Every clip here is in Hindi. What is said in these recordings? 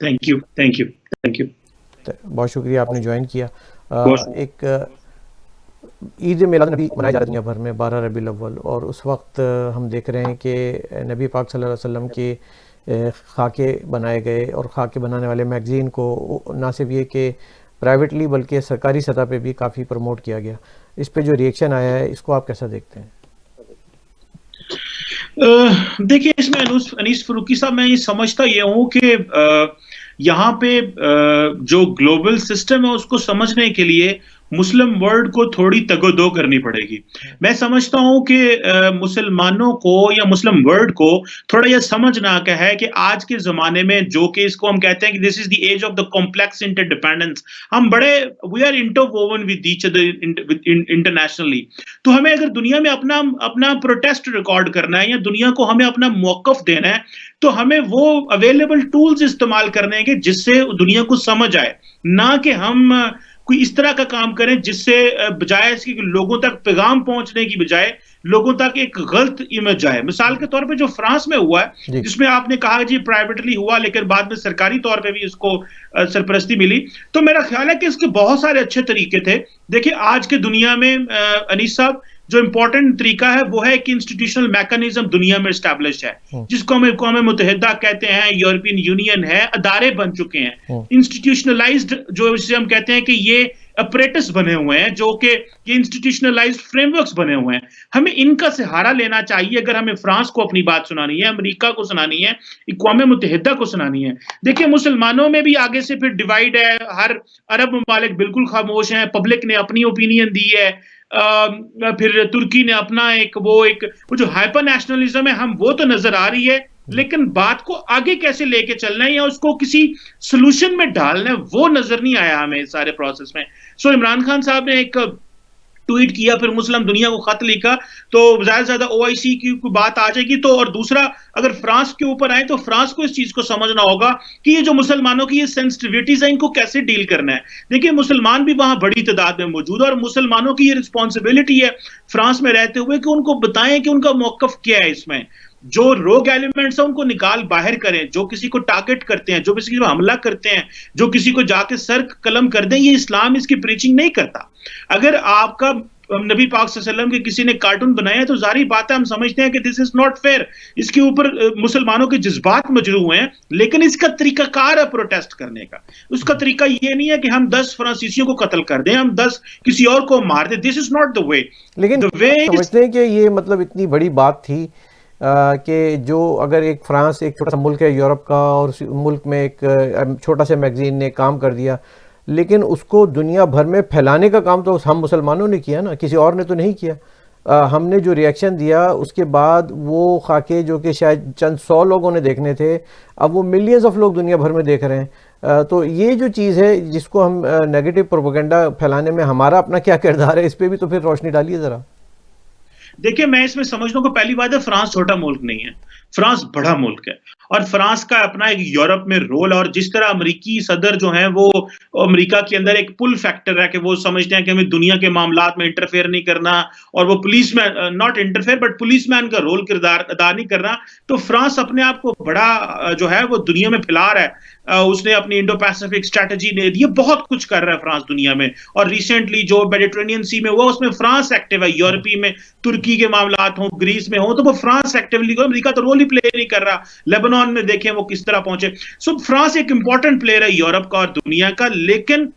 Thank you, thank you, thank you. बहुत शुक्रिया आपने ज्वाइन किया। बहुत एक ईद मिलाद नबी मनाई जा रही है दुनिया भर में 12 रबीउल अव्वल, और उस वक्त हम देख रहे हैं कि नबी पाक सल्लल्लाहु अलैहि वसल्लम के खाके बनाए गए, और खाके बनाने वाले मैगज़ीन को ना सिर्फ ये कि प्राइवेटली बल्कि सरकारी सतह पे भी काफ़ी प्रमोट किया गया। इस पे जो रिएक्शन आया है, इसको आप कैसा देखते हैं? देखिए, इसमें अनीस फरूकी साहब, मैं ये समझता ये हूँ कि यहाँ पे जो ग्लोबल सिस्टम है उसको समझने के लिए मुस्लिम वर्ल्ड को थोड़ी तगोदो करनी पड़ेगी। मैं समझता हूँ कि मुसलमानों को या मुस्लिम वर्ल्ड को थोड़ा यह समझना का है कि आज के ज़माने में, जो कि इसको हम कहते हैं कि this is the age of the complex interdependence, हम बड़े we are interwoven with each other internationally. तो हमें अगर दुनिया में अपना अपना प्रोटेस्ट रिकॉर्ड करना है या दुनिया को हमें अपना मौक़िफ़ देना है, तो हमें वो अवेलेबल टूल्स इस्तेमाल करने हैं कि जिससे दुनिया को समझ आए, ना कि हम कोई इस तरह का काम करें जिससे बजाय इसके कि लोगों तक पैगाम पहुंचने की बजाय लोगों तक एक गलत इमेज जाए। मिसाल के तौर पे जो फ्रांस में हुआ है, जी। जिसमें आपने कहा जी प्राइवेटली हुआ, लेकिन बाद में सरकारी तौर पे भी इसको सरपरस्ती मिली, तो मेरा ख्याल है कि इसके बहुत सारे अच्छे तरीके थे। देखिए, आज के दुनिया में अनीस साहब, जो इंपॉर्टेंट तरीका है वो है कि इंस्टीट्यूशनल मैकेनिज्म दुनिया में एस्टैब्लिश है, जिसको हम अक़वाम मुत्तहिदा कहते हैं, यूरोपियन यूनियन है, अदारे बन चुके हैं, इंस्टीट्यूशनलाइज्ड, जो जिसे हम कहते हैं कि ये अपरेटस बने हुए हैं, जो कि ये इंस्टीट्यूशनलाइज्ड फ्रेमवर्क्स बने हुए हैं। हमें इनका सहारा लेना चाहिए अगर हमें फ्रांस को अपनी बात सुनानी है, अमेरिका को सुनानी है, अक़वाम मुत्तहिदा को सुनानी है। देखिए, मुसलमानों में भी आगे से फिर डिवाइड है, हर अरब ममालिक बिल्कुल खामोश हैं, पब्लिक ने अपनी ओपिनियन दी है, फिर तुर्की ने अपना वो जो हाइपर नेशनलिज्म है, हम वो तो नजर आ रही है, लेकिन बात को आगे कैसे लेके चलना है या उसको किसी सोल्यूशन में डालना है, वो नजर नहीं आया हमें सारे प्रोसेस में। सो इमरान खान साहब ने एक ट्वीट किया, फिर मुस्लिम दुनिया को खत लिखा, तो ज्यादा से ज्यादा ओआईसी की बात आ जाएगी। तो और दूसरा, अगर फ्रांस के ऊपर आए तो फ्रांस को इस चीज को समझना होगा कि ये जो मुसलमानों की ये सेंसिटिविटीज है, इनको कैसे डील करना है। देखिए, मुसलमान भी वहां बड़ी तादाद में मौजूद है, और मुसलमानों की ये रिस्पॉन्सिबिलिटी है फ्रांस में रहते हुए कि उनको बताएं कि उनका मौकफ क्या है इसमें। जो रोग एलिमेंट्स है उनको निकाल बाहर करें, जो किसी को टारगेट करते हैं, जो किसी को हमला करते हैं, जो किसी को जाके सर कलम कर दें, ये इस्लाम इसकी प्रीचिंग नहीं करता। अगर आपका नबी पाक सल्लल्लाहु अलैहि वसल्लम के किसी ने कार्टून बनाया तो जारी बात है, हम समझते हैं कि दिस इज नॉट फेयर, इसके ऊपर मुसलमानों के जज्बात मजरू हुए हैं, लेकिन इसका तरीकाकार है प्रोटेस्ट करने का। उसका तरीका ये नहीं है कि हम 10 फ्रांसीसियों को कत्ल कर दें, हम 10 किसी और को मार दें। This is not the way. लेकिन द वे समझते हैं कि ये मतलब इतनी बड़ी बात थी कि जो अगर एक फ्रांस एक छोटा सा मुल्क है यूरोप का, और उस मुल्क में एक छोटा सा मैगज़ीन ने काम कर दिया, लेकिन उसको दुनिया भर में फैलाने का काम तो हम मुसलमानों ने किया ना, किसी और ने तो नहीं किया। हमने जो रिएक्शन दिया उसके बाद वो खाके जो कि शायद चंद 100 लोगों ने देखने थे, अब वो मिलियंस ऑफ लोग दुनिया भर में देख रहे हैं। तो ये जो चीज़ है जिसको हम नेगेटिव प्रोपेगेंडा फैलाने में हमारा अपना क्या किरदार है, इस पर भी तो फिर रोशनी डालिए ज़रा। देखिए, मैं इसमें समझता हूँ कि पहली बात है, फ्रांस छोटा मुल्क नहीं है, फ्रांस बड़ा मुल्क है, और फ्रांस का अपना एक यूरोप में रोल, और जिस तरह अमेरिकी सदर जो हैं वो अमेरिका के अंदर एक पुल फैक्टर है कि वो समझते हैं कि हमें दुनिया के मामलात में इंटरफेयर नहीं करना, और वो पुलिस में नॉट इंटरफेयर बट पुलिसमैन का रोल किरदार अदा नहीं करना। तो फ्रांस अपने आप को बड़ा जो है वो दुनिया में फैला रहा है। उसने अपनी इंडो पैसिफिक स्ट्रेटजी ने दी, बहुत कुछ कर रहा है फ्रांस दुनिया में, और रिसेंटली जो मेडिटेरेनियन सी में हुआ उसमें फ्रांस एक्टिव है। यूरोपीय में तुर्की के मामलात हों, ग्रीस में हो, तो वो फ्रांस एक्टिवली, अमेरिका तो रोल ही प्ले नहीं कर रहा। लेबनान में देखें वो किस तरह पहुंचे। सो फ्रांस एक इंपॉर्टेंट प्लेयर है यूरोप का और दुनिया का। लेकिन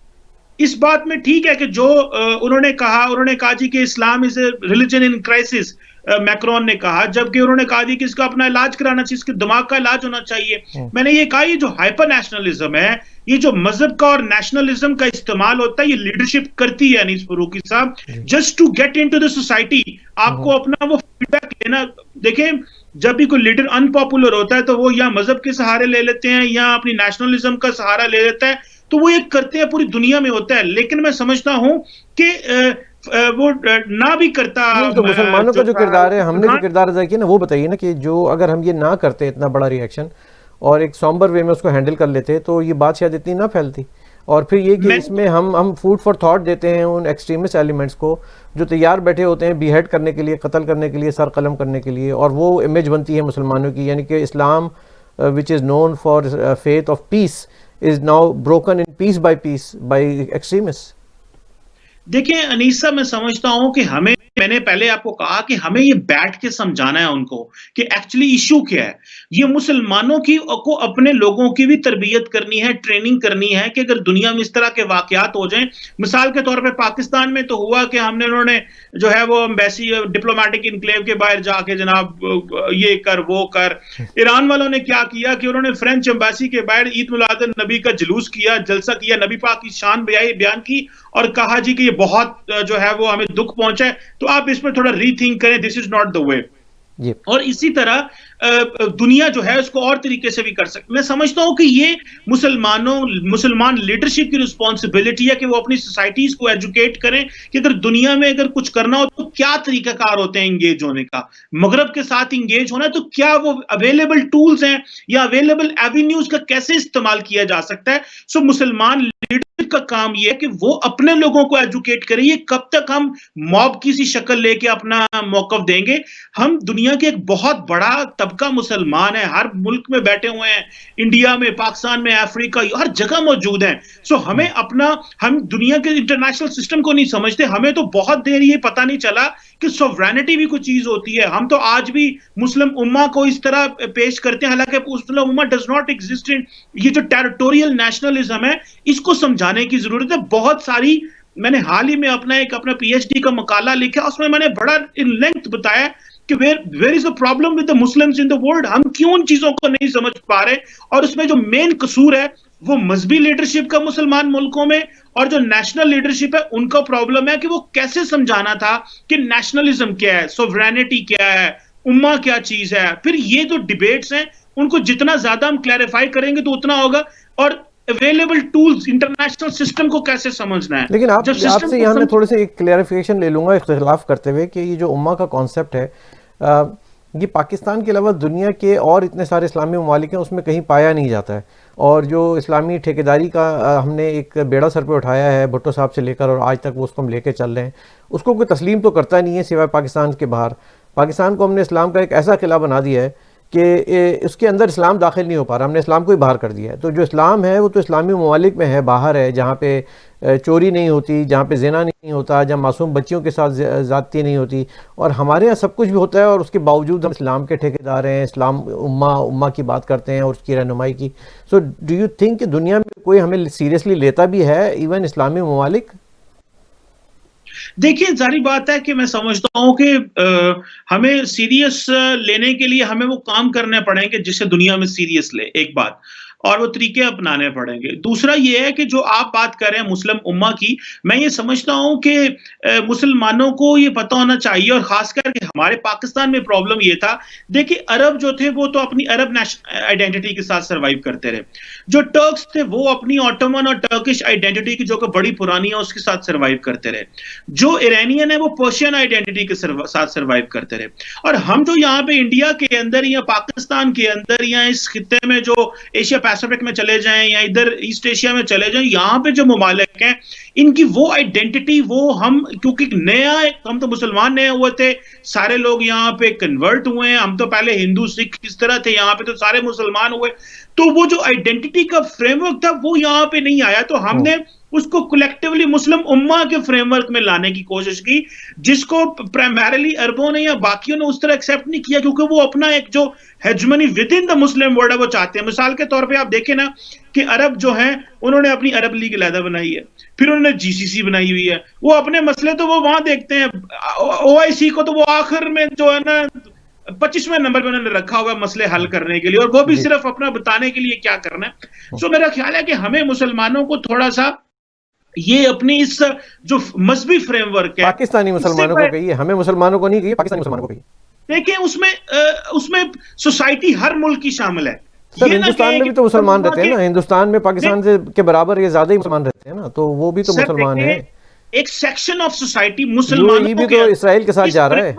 इस बात में ठीक है कि जो उन्होंने कहा जी कि Islam is a religion in crisis, Macron ने कहा, जबकि उन्होंने कहा कि इसका अपना इलाज कराना चाहिए, इसके दिमाग का इलाज होना चाहिए। मैंने ये कहा, ये जो हाइपर नेशनलिज्म है, ये जो मजहब का और नेशनलिज्म का इस्तेमाल होता है, ये लीडरशिप करती है अनीस फरूकी साहब, just to get into the society. आपको अपना वो फीडबैक लेना। देखें, जब भी कोई लीडर अनपॉपुलर होता है तो वो या मजहब के सहारे ले लेते हैं या अपनी नेशनलिज्म का सहारा ले लेता है, तो वो ये करते हैं, पूरी दुनिया में होता है। लेकिन मैं समझता हूं कि वो ना भी करता। नहीं, तो मुसलमानों का जो किरदार है, हमने जो किरदार अदा किया ना, वो बताइए ना कि जो अगर हम ये ना करते इतना बड़ा रिएक्शन और एक सॉम्बर वे में उसको हैंडल कर लेते, तो ये बात शायद इतनी ना फैलती। और फिर ये कि इसमें हम फूड फॉर थॉट देते हैं उन एक्सट्रीमिस्ट एलिमेंट्स को जो तैयार बैठे होते हैं बीहेड करने के लिए, कत्ल करने के लिए, सर कलम करने के लिए, और वो इमेज बनती है मुसलमानों की, यानी कि इस्लाम which is known for faith of peace, is now broken in piece by extremists? देखिए अनीसा, मैं समझता हूं कि मैंने पहले आपको कहा कि हमें ये बैठ के समझाना है उनको कि एक्चुअली इश्यू क्या है। ये मुसलमानों की को अपने लोगों की भी तरबियत करनी है, ट्रेनिंग करनी है कि अगर दुनिया में इस तरह के वाकयात हो जाएं, मिसाल के तौर पे पाकिस्तान में तो हुआ कि उन्होंने जो है वो एम्बेसी डिप्लोमेटिक इनक्लेव के बाहर जाके जनाब ये कर वो कर। ईरान वालों ने क्या किया कि उन्होंने फ्रेंच एम्बेसी के बाहर ईद मिलाद नबी का जुलूस किया, जलसा किया, नबी पाक की शान बयान की और कहा जी कि ये बहुत जो है वो हमें दुख पहुंचा है, तो आप इस पर थोड़ा रीथिंक करें, this is not the way. और इसी तरह दुनिया जो है उसको और तरीके से भी कर सकते। मैं समझता हूं कि ये मुसलमान लीडरशिप की रिस्पॉन्सिबिलिटी है कि वो अपनी सोसाइटीज को एजुकेट करें कि अगर दुनिया में अगर कुछ करना हो तो क्या तरीकाकार होते हैं इंगेज होने का। मगरब के साथ इंगेज होना है तो क्या वो अवेलेबल टूल्स हैं या अवेलेबल एवेन्यूज का कैसे इस्तेमाल किया जा सकता है। सो मुसलमान लीडरशिप का काम यह है कि वो अपने लोगों को एजुकेट करें। ये कब तक हम मॉब की सी शक्ल लेके अपना मौकफ देंगे। हम दुनिया के एक बहुत बड़ा तबका मुसलमान है, हर मुल्क में बैठे हुए हैं, इंडिया में, पाकिस्तान में, अफ्रीका, हर जगह मौजूद हैं। सो हम दुनिया के इंटरनेशनल सिस्टम को नहीं समझते। हमें तो बहुत देर ये पता नहीं चला कि सॉवरेनिटी भी कोई चीज होती है। हम तो आज भी मुस्लिम उम्मा को इस तरह पेश करते हैं, हालांकि मुस्लिम उम्मा डज नॉट एग्जिस्ट इन, ये जो टेरिटोरियल नेशनलिज्म है इसको समझाने की जरूरत है। बहुत सारी, मैंने हाल ही में अपना पीएचडी का मकाला लिखा, उसमें मैंने बड़ा इन लेंथ बताया कि where is the problem with the Muslims in the world. हम क्यों उन चीजों को नहीं समझ पा रहे, और उसमें जो मेन कसूर है वो मजहबी लीडरशिप का मुसलमान मुल्कों में, और जो नेशनल लीडरशिप है उनका प्रॉब्लम है कि वो कैसे समझाना था कि नेशनलिज्म क्या है, सोवरेनिटी क्या है, उम्मा क्या चीज है। फिर ये जो डिबेट्स हैं उनको जितना ज्यादा हम क्लैरिफाई करेंगे तो उतना होगा। और अवेलेबल टूल्स, इंटरनेशनल सिस्टम को कैसे समझना है। लेकिन आपसे यहाँ मैं थोड़े से एक क्लैरिफिकेशन ले लूँगा इख्तिलाफ करते हुए कि ये जो उम्मा का कॉन्सेप्ट है ये पाकिस्तान के अलावा दुनिया के और इतने सारे इस्लामी ममालिक हैं उसमें कहीं पाया नहीं जाता है। और जो इस्लामी ठेकेदारी का हमने एक बेड़ा सर पे उठाया है भुट्टो साहब से लेकर और आज तक वो उसको हम लेके चल रहे हैं, उसको कोई तस्लीम तो करता नहीं है सिवाय पाकिस्तान के बाहर। पाकिस्तान को हमने इस्लाम का एक ऐसा किला बना दिया है कि उसके अंदर इस्लाम दाखिल नहीं हो पा रहा, हमने इस्लाम को ही बाहर कर दिया है। तो जो इस्लाम है वो तो इस्लामी ममालिक में है, बाहर है, जहाँ पे चोरी नहीं होती, जहाँ पे ज़िना नहीं होता, जहाँ मासूम बच्चियों के साथ ज़्यादती नहीं होती, और हमारे यहाँ सब कुछ भी होता है और उसके बावजूद हम इस्लाम के ठेकेदार हैं, इस्लाम उम्मा की बात करते हैं और उसकी रहनुमाई की। सो डू यू थिंक कि दुनिया में कोई हमें सीरियसली लेता भी है, इवन इस्लामी ममालिक? देखिए, जारी बात है कि मैं समझता हूं कि हमें सीरियस लेने के लिए हमें वो काम करने पड़ेंगे जिससे दुनिया में सीरियस ले, एक बात, और वो तरीके अपनाने पड़ेंगे। दूसरा ये है कि जो आप बात कर रहे हैं मुस्लिम उम्मा की, मैं ये समझता हूं कि मुसलमानों को ये पता होना चाहिए, और खास करके हमारे पाकिस्तान में प्रॉब्लम ये था। देखिए, अरब जो थे वो तो अपनी अरब आइडेंटिटी के साथ सर्वाइव करते रहे। जो टर्क्स थे वो अपनी ऑटोमन और टर्किश आइडेंटिटी की जो कि बड़ी पुरानी है उसके साथ सर्वाइव करते रहे। जो इरानियन है वो पर्शियन आइडेंटिटी के साथ सर्वाइव करते रहे। और हम जो यहाँ पे इंडिया के अंदर या पाकिस्तान के अंदर या इस खित्ते में जो एशिया पैसिफिक में चले जाएं या इधर ईस्ट एशिया में चले जाएं, यहाँ पे जो ममालिक हैं इनकी वो आइडेंटिटी, वो हम क्योंकि हम तो मुसलमान नए हुए थे, सारे लोग यहाँ पे कन्वर्ट हुए हैं। हम तो पहले हिंदू सिख इस तरह थे, यहाँ पे तो सारे मुसलमान हुए। तो वो जो आइडेंटिटी का फ्रेमवर्क था वो यहाँ पे नहीं आया, तो हमने उसको कलेक्टिवली मुस्लिम उम्मा के फ्रेमवर्क में लाने की कोशिश की, जिसको प्राइमरीली अरबों ने या बाकियों ने उस तरह एक्सेप्ट नहीं किया, क्योंकि वो अपना एक जो hegemony with in the Muslim world है वो चाहते हैं। मिसाल के तौर पे आप देखें ना कि अरब जो हैं उन्होंने अपनी अरब लीग अलहदा बनाई है, फिर उन्होंने जीसीसी बनाई हुई है। वो अपने मसले तो वो वहां देखते हैं, ओआईसी को तो वो आखिर में जो है ना 25वें नंबर पे उन्होंने रखा हुआ मसले हल करने के लिए, और वो भी सिर्फ अपना बताने के लिए क्या करना है। सो मेरा ख्याल है कि हमें मुसलमानों को थोड़ा सा ये अपनी इस जो मजहबी फ्रेमवर्क है, पाकिस्तानी मुसलमानों को कहिए, हमें मुसलमानों को नहीं कहिए, पाकिस्तानी मुसलमानों को कहिए। देखिए उसमें सोसाइटी हर मुल्क की शामिल है। सर हिंदुस्तान में भी तो मुसलमान रहते हैं ना, हिंदुस्तान में पाकिस्तान से के बराबर ये ज्यादा ही मुसलमान रहते हैं ना, तो वो भी तो मुसलमान है। एक सेक्शन ऑफ सोसाइटी मुसलमानों भी तो इसराइल के साथ जा रहा है।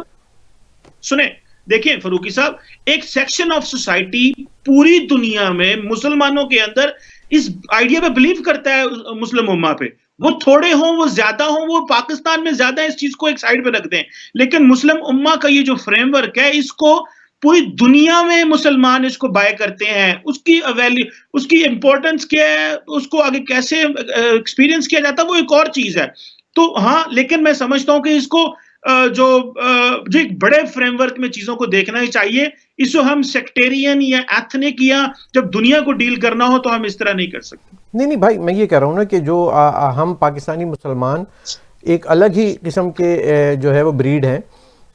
सुने, देखिए फरूकी साहब, एक सेक्शन ऑफ सोसाइटी पूरी दुनिया में मुसलमानों के अंदर इस आइडिया पे बिलीव करता है मुस्लिम उम्मा पे, वो थोड़े हों वो ज्यादा हों, वो पाकिस्तान में ज्यादा इस चीज को एक साइड पे रख दें, लेकिन मुस्लिम उम्मा का ये जो फ्रेमवर्क है इसको पूरी दुनिया में मुसलमान इसको बाय करते हैं, उसकी वैल्यू, उसकी इंपॉर्टेंस क्या है, उसको आगे कैसे एक्सपीरियंस किया जाता है, वो एक और चीज है। तो हाँ, लेकिन मैं समझता हूं कि इसको जो एक बड़े फ्रेमवर्क में चीजों को देखना ही चाहिए। इसको हम सेक्टेरियन या एथनिक, या जब दुनिया को डील करना हो तो हम इस तरह नहीं कर सकते। नहीं नहीं भाई, मैं ये कह रहा हूँ ना कि जो हम पाकिस्तानी मुसलमान एक अलग ही किस्म के जो है वो ब्रीड हैं,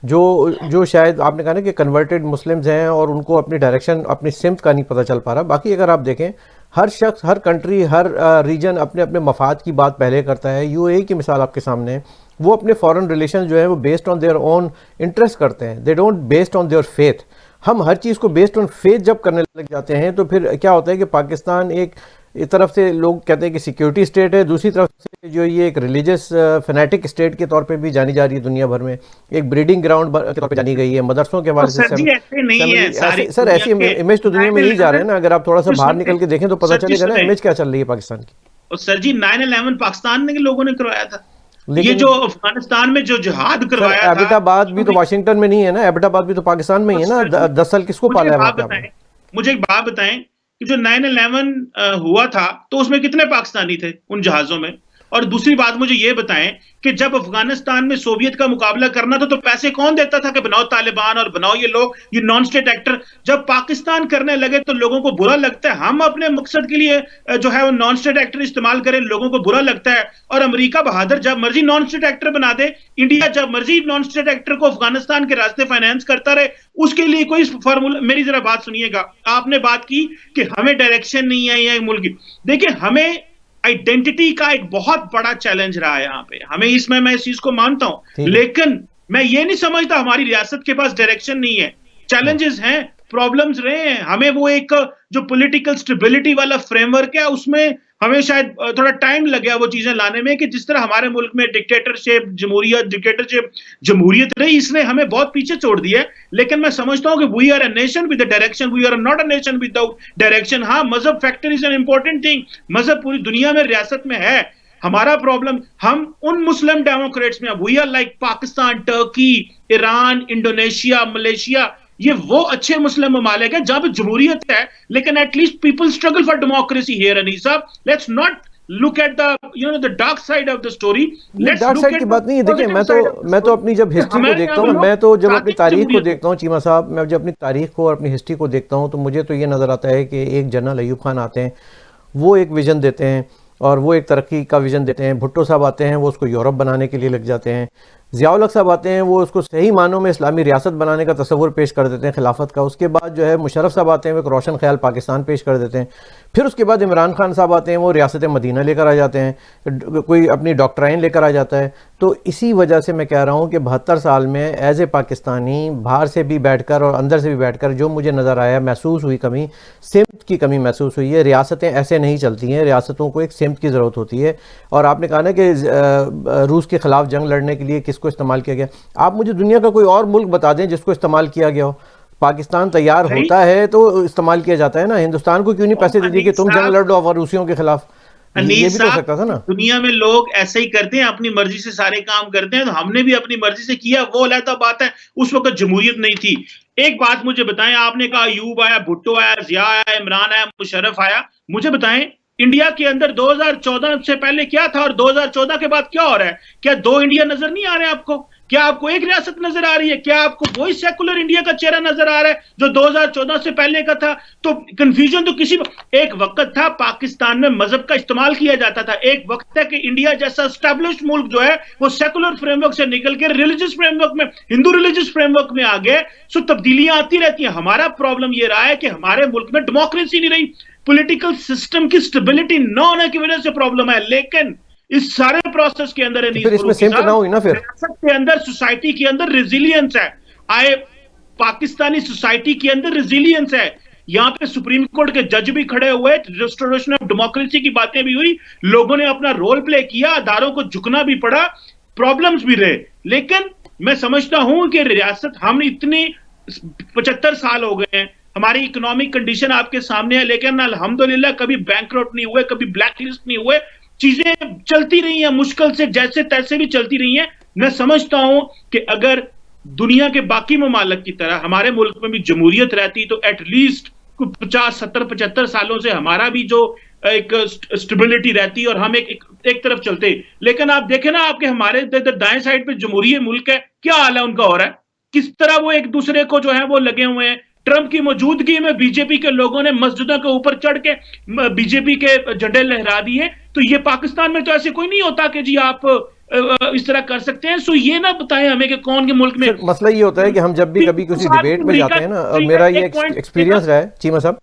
जो जो शायद आपने कहा ना कि कन्वर्टेड मुस्लिम्स हैं और उनको अपनी डायरेक्शन, अपनी सिमत का नहीं पता चल पा रहा। बाकी अगर आप देखें, हर शख्स, हर कंट्री, हर रीजन अपने अपने मफाद की बात पहले करता है। यूएई की मिसाल आपके सामने है, वो अपने फॉरेन रिलेशन जो है वो based on their own interest करते हैं, they don't based on their faith. हम हर चीज़ को बेस्ड ऑन फेथ जब करने लग जाते हैं तो फिर क्या होता है कि पाकिस्तान एक तरफ से लोग कहते हैं कि सिक्योरिटी स्टेट है, दूसरी तरफ से जो ये एक रिलीजियस फैनेटिक स्टेट के तौर पे भी जानी जा रही है दुनिया भर में, एक ब्रीडिंग ग्राउंड के तौर पे जानी गई है, मदरसों के हवाले से। सर ऐसी इमेज तो दुनिया में यही जा रहे हैं ना, अगर आप थोड़ा सा बाहर निकल के देखें तो पता चलेगा ना इमेज क्या चल रही है पाकिस्तान की। और सर जी 9/11 पाकिस्तान के लोगों ने करवाया था, ये जो अफगानिस्तान में जो जिहाद करवाया था। एबटाबाद भी तो वाशिंगटन में नहीं है ना, एबटाबाद भी तो पाकिस्तान में ही है ना। 10 साल किसको पाला है वहां पे? मुझे एक बात बताएं कि जो 9/11 हुआ था तो उसमें कितने पाकिस्तानी थे उन जहाजों में? और दूसरी बात मुझे ये बताएं कि जब अफगानिस्तान में सोवियत का मुकाबला करना था तो पैसे कौन देता था कि बनाओ तालिबान और बनाओ ये लोग, ये नॉन स्टेट एक्टर। जब पाकिस्तान करने लगे तो लोगों को बुरा लगता है। हम अपने मकसद के लिए जो है वो नॉन स्टेट एक्टर इस्तेमाल करें, लोगों को बुरा लगता है। और अमेरिका बहादुर जब मर्जी नॉन स्टेट एक्टर बना दे, इंडिया जब मर्जी नॉन स्टेट एक्टर को अफगानिस्तान के रास्ते फाइनेंस करता रहे, उसके लिए कोई फॉर्मूला। मेरी जरा बात सुनिएगा, आपने बात की कि हमें डायरेक्शन नहीं है या मुल्क की। देखिए, हमें आइडेंटिटी का एक बहुत बड़ा चैलेंज रहा है यहाँ पे, हमें इसमें, मैं इस चीज को मानता हूं, लेकिन मैं ये नहीं समझता हमारी रियासत के पास डायरेक्शन नहीं है। चैलेंजेस हैं, प्रॉब्लम्स रहे हैं, हमें वो एक जो पॉलिटिकल स्टेबिलिटी वाला फ्रेमवर्क है उसमें हमें शायद थोड़ा टाइम लग गया वो चीजें लाने में, कि जिस तरह हमारे मुल्क में डिक्टेटरशिप जमहूरियत रही, इसने हमें बहुत पीछे छोड़ दिया है। लेकिन मैं समझता हूं कि we are a nation with a direction, we are not a nation without direction. हाँ, मजहब factor is an important thing, मजहब पूरी दुनिया में रियासत में है। हमारा प्रॉब्लम, हम उन मुस्लिम डेमोक्रेट्स में, we are like Pakistan, Turkey, Iran, Indonesia, Malaysia, ये वो अच्छे मुस्लिम ममालिक है जहां पे जमहूरियत है, लेकिन at least people struggle for democracy here. Anisa, let's not look at the dark side of the story. Dark side की बात नहीं है। देखिए, मैं तो अपनी जब हिस्ट्री को देखता हूँ, मैं तो जब अपनी तारीख को देखता हूँ चीमा साहब, मैं जब अपनी तारीख को और अपनी हिस्ट्री को देखता हूँ तो मुझे तो ये नजर आता है कि एक जनरल अयूब खान आते हैं, वो एक विजन देते हैं और वो एक तरक्की का विजन देते हैं। भुट्टो साहब आते हैं, वो उसको यूरोप बनाने के लिए लग जाते हैं। ज़ियाउल हक साहब आते हैं, वो उसको सही मानों में इस्लामी रियासत बनाने का तस्वुर पेश कर देते हैं, खिलाफत का। उसके बाद जो है मुशर्रफ साहब आते हैं, वो एक रोशन ख्याल पाकिस्तान पेश कर देते हैं। फिर उसके बाद इमरान खान साहब आते हैं, वो रियासत मदीना लेकर आ जाते हैं, कोई अपनी डॉक्ट्राइन लेकर आ जाता है। तो इसी वजह से मैं कह रहा हूँ कि 72 साल में एज ए पाकिस्तानी, बाहर से भी बैठकर और अंदर से भी बैठकर, जो मुझे नज़र आया, महसूस हुई कमी, सिमत की कमी महसूस हुई है। रियासतें ऐसे नहीं चलती हैं, रियासतों को एक सिमत की ज़रूरत होती है। और आपने कहा ना कि रूस के ख़िलाफ़ जंग लड़ने के लिए किसको इस्तेमाल किया गया, आप मुझे दुनिया का कोई और मुल्क बता दें जिसको इस्तेमाल किया गया हो। पाकिस्तान तैयार होता है तो इस्तेमाल किया जाता है ना। हिंदुस्तान को क्यों नहीं पैसे दे दिए कि तुम जंग लड़ लो और रूसियों के खिलाफ? ये भी तो सकता था ना। दुनिया में लोग ऐसे ही करते हैं, अपनी मर्जी से सारे काम करते हैं, तो हमने भी अपनी मर्जी से किया, वो अलग बात है। उस वक्त जमहूरियत नहीं थी। एक बात मुझे बताएं, आपने कहा अयूब आया, भुट्टो आया, जिया आया, इमरान आया, मुशर्रफ आया, मुझे बताएं इंडिया के अंदर 2014 से पहले क्या था और 2014 के बाद क्या हो रहा है? क्या दो इंडिया नजर नहीं आ रहे आपको? क्या आपको एक रियासत नजर आ रही है? क्या आपको वही सेकुलर इंडिया का चेहरा नजर आ रहा है जो 2014 से पहले का था? तो कंफ्यूजन तो एक वक्त था पाकिस्तान में मजहब का इस्तेमाल किया जाता था। एक वक्त है कि इंडिया जैसा एस्टैब्लिश्ड मुल्क जो है वो सेकुलर फ्रेमवर्क से निकल के रिलीजियस फ्रेमवर्क में, हिंदू रिलीजियस फ्रेमवर्क में आ गए। सो तब्दीलियां आती रहती हैं। हमारा प्रॉब्लम ये रहा है कि हमारे मुल्क में डेमोक्रेसी नहीं रही, पॉलिटिकल सिस्टम की स्टेबिलिटी न होने की वजह से प्रॉब्लम है। लेकिन इस सारे प्रोसेस के अंदर फिर इसमें सेम तो ना हुई ना, फिर के अंदर सोसाइटी के अंदर रेजिलियंस है। आए पाकिस्तानी सोसाइटी के अंदर रेजिलियंस है। यहाँ पे सुप्रीम कोर्ट के जज भी खड़े हुए, रिस्टोरेशन ऑफ डेमोक्रेसी की बातें भी हुई, लोगों ने अपना रोल प्ले किया, अदारों को झुकना भी पड़ा, प्रॉब्लम्स भी रहे। लेकिन मैं समझता हूं कि रियासत, हम इतनी 75 साल हो गए हैं, हमारी इकोनॉमिक कंडीशन आपके सामने है, लेकिन अल्हम्दुलिल्लाह कभी बैंकरप्ट नहीं हुए, कभी ब्लैकलिस्ट नहीं हुए, चीजें चलती रही हैं मुश्किल से, जैसे तैसे भी चलती रही हैं। मैं समझता हूं कि अगर दुनिया के बाकी ममालिक की तरह हमारे मुल्क में भी जमहूरियत रहती तो एटलीस्ट 50, 70, 75 सालों से हमारा भी जो एक स्टेबिलिटी रहती और हम एक तरफ चलते। लेकिन आप देखें ना, आपके हमारे दाएं साइड पे जमहूरी मुल्क है, क्या हाल है उनका हो रहा है, किस तरह वो एक दूसरे को जो है वो लगे हुए हैं। ट्रंप की मौजूदगी में बीजेपी के लोगों ने मस्जिदों के ऊपर चढ़ के बीजेपी के झंडे लहरा दिए। तो ये पाकिस्तान में तो ऐसे कोई नहीं होता कि जी आप इस तरह कर सकते हैं। सो ये ना बताएं हमें कि कौन के मुल्क में। सर मसला ये होता है कि हम जब भी कभी किसी डिबेट में जाते हैं ना, मेरा ये एक्सपीरियंस रहा है चीमा साहब,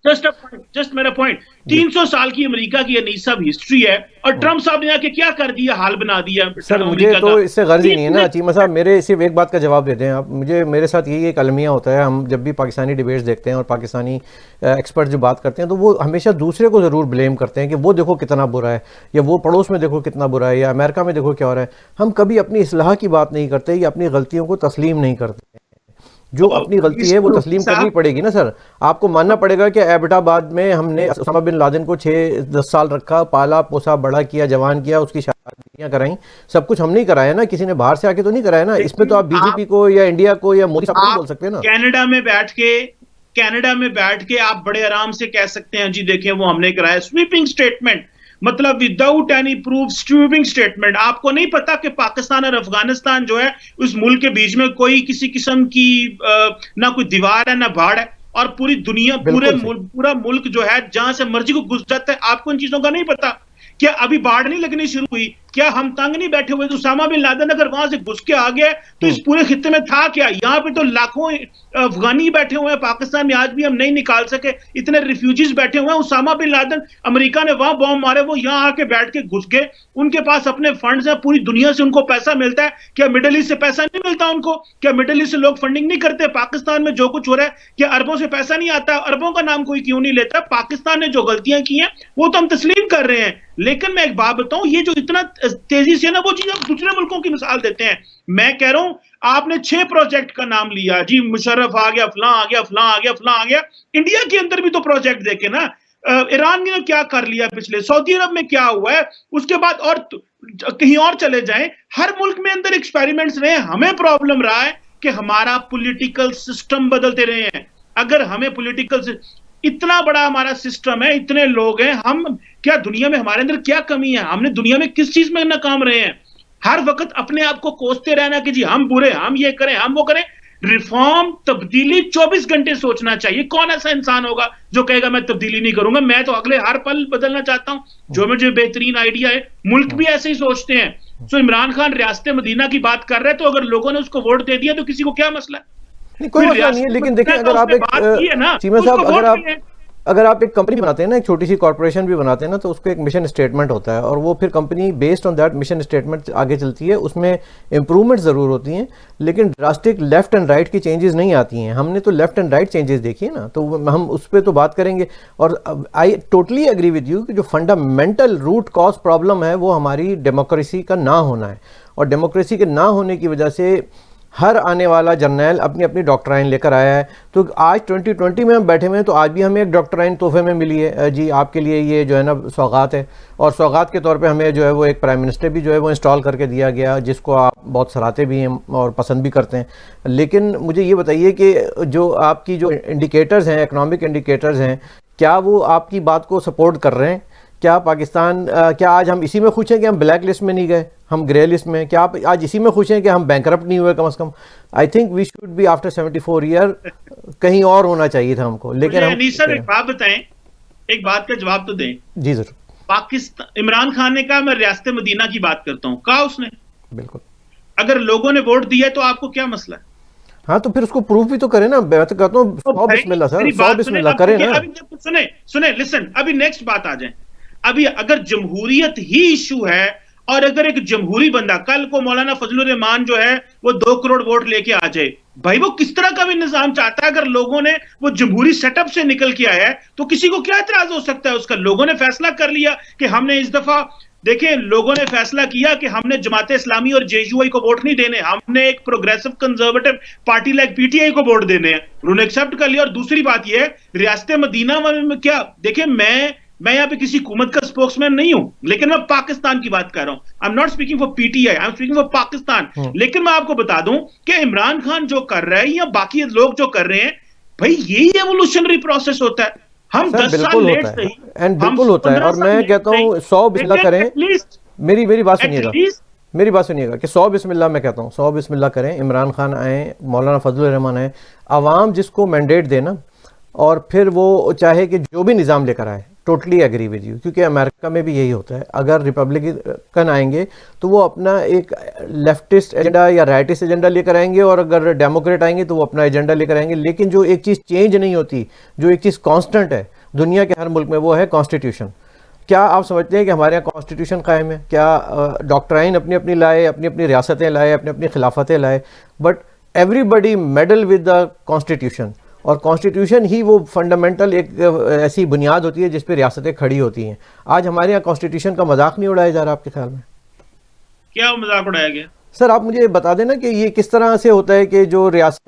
जस्ट मेरा पॉइंट, 300 साल की अमेरिका की अनीसा हिस्ट्री है और ट्रंप साहब ने आके क्या कर दिया, हाल बना दिया। सर मुझे तो इससे गर्ज ही नहीं है ना चीमा साहब, मेरे सिर्फ एक बात का जवाब देते हैं आप मुझे। मेरे साथ यही एक अलमिया होता है, हम जब भी पाकिस्तानी डिबेट्स देखते हैं और पाकिस्तानी एक्सपर्ट जो बात करते हैं तो वो हमेशा दूसरे को ज़रूर ब्लेम करते हैं कि वो देखो कितना बुरा है, या वो पड़ोस में देखो कितना बुरा है, या अमेरिका में देखो क्या हो रहा है। हम कभी अपनी इस्लाह की बात नहीं करते या अपनी गलतियों को तस्लीम नहीं करते। जो अपनी गलती है वो तस्लीम करनी पड़ेगी ना सर। आपको मानना पड़ेगा कि एबटाबाद में हमने उसामा बिन लादेन को 6-10 साल रखा, पाला पोसा बड़ा किया, जवान किया, उसकी शादियां कराई, सब कुछ हमने ही कराया ना, किसी ने बाहर से आके तो नहीं कराया ना। इसमें तो आप बीजेपी को या इंडिया को या मोदी साहब को बोल सकते हैं ना। कनाडा में बैठ के आप बड़े आराम से कह सकते हैं जी देखें वो हमने कराया। स्वीपिंग स्टेटमेंट, मतलब without any proof sweeping statement. आपको नहीं पता कि पाकिस्तान और अफगानिस्तान जो है उस मुल्क के बीच में कोई किसी किस्म की ना कोई दीवार है ना बाढ़ है, और पूरी दुनिया पूरा मुल्क जो है जहां से मर्जी को घुस जाता है। आपको इन चीजों का नहीं पता। क्या अभी बाढ़ नहीं लगनी शुरू हुई? क्या हम तंग नहीं बैठे हुए? तो उसामा बिन लादेन अगर वहां से घुस के आ गया तो इस पूरे खित्ते में था क्या? यहाँ पे तो लाखों अफगानी बैठे हुए हैं पाकिस्तान में, आज भी हम नहीं निकाल सके, इतने रिफ्यूजीज बैठे हुए हैं। उसामा बिन लादेन, अमेरिका ने वहां बॉम्ब मारे, वो यहाँ आके बैठ के घुस गए, उनके पास अपने फंड्स हैं, पूरी दुनिया से उनको पैसा मिलता है। क्या मिडिल ईस्ट से पैसा नहीं मिलता उनको? क्या मिडिल ईस्ट से लोग फंडिंग नहीं करते? पाकिस्तान में जो कुछ हो रहा है, क्या अरबों से पैसा नहीं आता? अरबों का नाम कोई क्यों नहीं लेता? पाकिस्तान ने जो गलतियां की हैं वो तो हम तस्लीम कर रहे हैं। लेकिन मैं एक बात बताऊं, ये जो इतना तेजी से ना वो चीज आप दूसरे मुल्कों की मिसाल देते हैं। मैं कह रहा हूं, आपने 6 प्रोजेक्ट का नाम लिया जी, मुशर्रफ आ गया, फलां आ गया, फलां आ गया, फलां आ गया। इंडिया के अंदर भी तो प्रोजेक्ट देखे ना, ईरान ने क्या कर लिया पिछले, सऊदी अरब में क्या हुआ है, उसके बाद और कहीं और चले जाएं, हर मुल्क में अंदर एक्सपेरिमेंट्स रहे। हमें प्रॉब्लम रहा है कि हमारा पॉलिटिकल सिस्टम बदलते रहे हैं। अगर हमें पॉलिटिकल, इतना बड़ा हमारा सिस्टम है, इतने लोग हैं, हम क्या दुनिया में हमारे अंदर क्या कमी है? हमने दुनिया में किस चीज में नाकाम रहे हैं? हर वक्त अपने आप को कोसते रहना कि जी हम बुरे, हम ये करें, हम वो करें। रिफॉर्म, तब्दीली 24 घंटे सोचना चाहिए। कौन ऐसा इंसान होगा जो कहेगा मैं तब्दीली नहीं करूंगा, मैं तो अगले हर पल बदलना चाहता हूं, जो मुझे बेहतरीन आइडिया है। मुल्क भी ऐसे ही सोचते हैं। सो इमरान खान रियासत मदीना की बात कर रहे हैं, तो अगर लोगों ने उसको वोट दे दिया तो किसी को क्या मसला है? नहीं, कोई मसला नहीं है। लेकिन देखिए, अगर आप एक चीमा साहब, अगर आप एक कंपनी बनाते हैं ना, एक छोटी सी कॉर्पोरेशन भी बनाते हैं ना, तो उसको एक मिशन स्टेटमेंट होता है, और वो फिर company based on that mission statement आगे चलती है। उसमें इंप्रूवमेंट ज़रूर होती हैं, लेकिन ड्रास्टिक लेफ्ट एंड राइट की चेंजेस नहीं आती हैं। हमने तो लेफ्ट एंड राइट चेंजेस देखी है ना, तो हम उस पर तो बात करेंगे। और I totally agree with you कि जो फंडामेंटल रूट कॉज प्रॉब्लम है वो हमारी डेमोक्रेसी का ना होना है, और डेमोक्रेसी के ना होने की वजह से हर आने वाला जर्नैल अपनी अपनी डॉक्ट्राइन लेकर आया है। तो आज 2020 में हम बैठे हुए हैं, तो आज भी हमें एक डॉक्ट्राइन तोहफे में मिली है जी, आपके लिए ये जो है ना सौगात है, और सौगात के तौर पे हमें जो है वो एक प्राइम मिनिस्टर भी जो है वो इंस्टॉल करके दिया गया, जिसको आप बहुत सराहते भी हैं और पसंद भी करते हैं। लेकिन मुझे ये बताइए कि जो आपकी जो इंडिकेटर्स हैं, इकनॉमिक इंडिकेटर्स हैं, क्या वो आपकी बात को सपोर्ट कर रहे हैं? क्या पाकिस्तान, क्या आज हम इसी में खुश हैं कि हम ब्लैक लिस्ट में नहीं गए, हम ग्रे लिस्ट में? क्या आप आज इसी में खुश हैं कि हम बैंकरप्ट नहीं हुए? कम से कम I think we should be after 74 year, कहीं और होना चाहिए था हमको। लेकिन हम सर एक बात बताएं, एक बात का जवाब तो दें। जी जरूर। पाकिस्तान, इमरान खान ने कहा मैं रियासत मदीना की बात करता हूं, कहा उसने। बिल्कुल। अगर लोगों ने वोट दिया तो आपको क्या मसला है? हाँ, तो फिर उसको प्रूफ भी तो करें ना। मैं तो कहता हूँ 100 बिस्मिल्लाह सर, 100 बिस्मिल्लाह करें ना। अभी सुने लिसन, अभी नेक्स्ट बात आ जाए। अभी अगर जमहूरियत ही इशू है, और अगर एक जमहूरी बंदा कल को मौलाना फजलुर रहमान जो है वो 2 करोड़ वोट लेके आ जाए, भाई वो किस तरह का भी निजाम चाहता है? अगर लोगों ने वो जमहूरी सेटअप से निकल के आया है तो किसी को क्या एतराज हो सकता है उसका? लोगों ने फैसला कर लिया कि हमने इस दफा, देखें, लोगों ने फैसला किया कि हमने जमात इस्लामी और जेयूआई को वोट नहीं देने, हमने एक progressive conservative party like PTI को वोट देने हैं। उन्होंने एक्सेप्ट कर लिया। और दूसरी बात यह है, रियासत मदीना में क्या, देखें, मैं मैं यहाँ पे किसी हुकूमत का स्पोक्समैन नहीं हूं, लेकिन मैं पाकिस्तान की बात कर रहा हूं। I am not speaking for PTI, I am speaking for Pakistan. लेकिन मैं आपको बता दूं कि इमरान खान जो कर रहा है या बाकी लोग जो कर रहे हैं, भाई यही एवोल्यूशनरी प्रोसेस होता है। हम सर 10 साल बिल्कुल लेट होता है, सही, एंड हम बिल्कुल होता है, 15 और साल मैं लेट कहता सही, हूँ 100 बिस्मिल्लाह लेकिन करें। एटलीस्ट मेरी बात सुनिएगा, एटलीस्ट मेरी बात सुनिएगा कि 100 बिस्मिल्लाह, मैं कहता हूँ 100 बिस्मिल्लाह करें। इमरान खान आए, मौलाना फजलुर रहमान आए, आवाम जिसको मैंडेट देना, और फिर वो चाहे कि जो भी निज़ाम लेकर आए, टोटली एग्री विद यू, क्योंकि अमेरिका में भी यही होता है। अगर रिपब्लिकन आएंगे तो वो अपना एक लेफ्टिस्ट एजेंडा या राइटिस्ट एजेंडा लेकर आएंगे, और अगर डेमोक्रेट आएंगे तो वो अपना एजेंडा लेकर आएंगे। लेकिन जो एक चीज़ चेंज नहीं होती, जो एक चीज़ कांस्टेंट है दुनिया के हर मुल्क में, वो है कॉन्स्टिट्यूशन। क्या आप समझते हैं कि हमारे यहाँ कॉन्स्टिट्यूशन कायम है? क्या डॉक्ट्राइन अपनी अपनी लाए, अपनी अपनी रियासतें लाए, अपनी अपनी खिलाफतें लाए, but everybody medal with the constitution, और कॉन्स्टिट्यूशन ही वो फंडामेंटल एक ऐसी बुनियाद होती है जिस पे रियासतें खड़ी होती हैं। आज हमारे यहाँ कॉन्स्टिट्यूशन का मजाक नहीं उड़ाया जा रहा आपके ख्याल में? क्या मजाक उड़ाया गया? सर आप मुझे बता देना कि ये किस तरह से होता है कि जो रियासत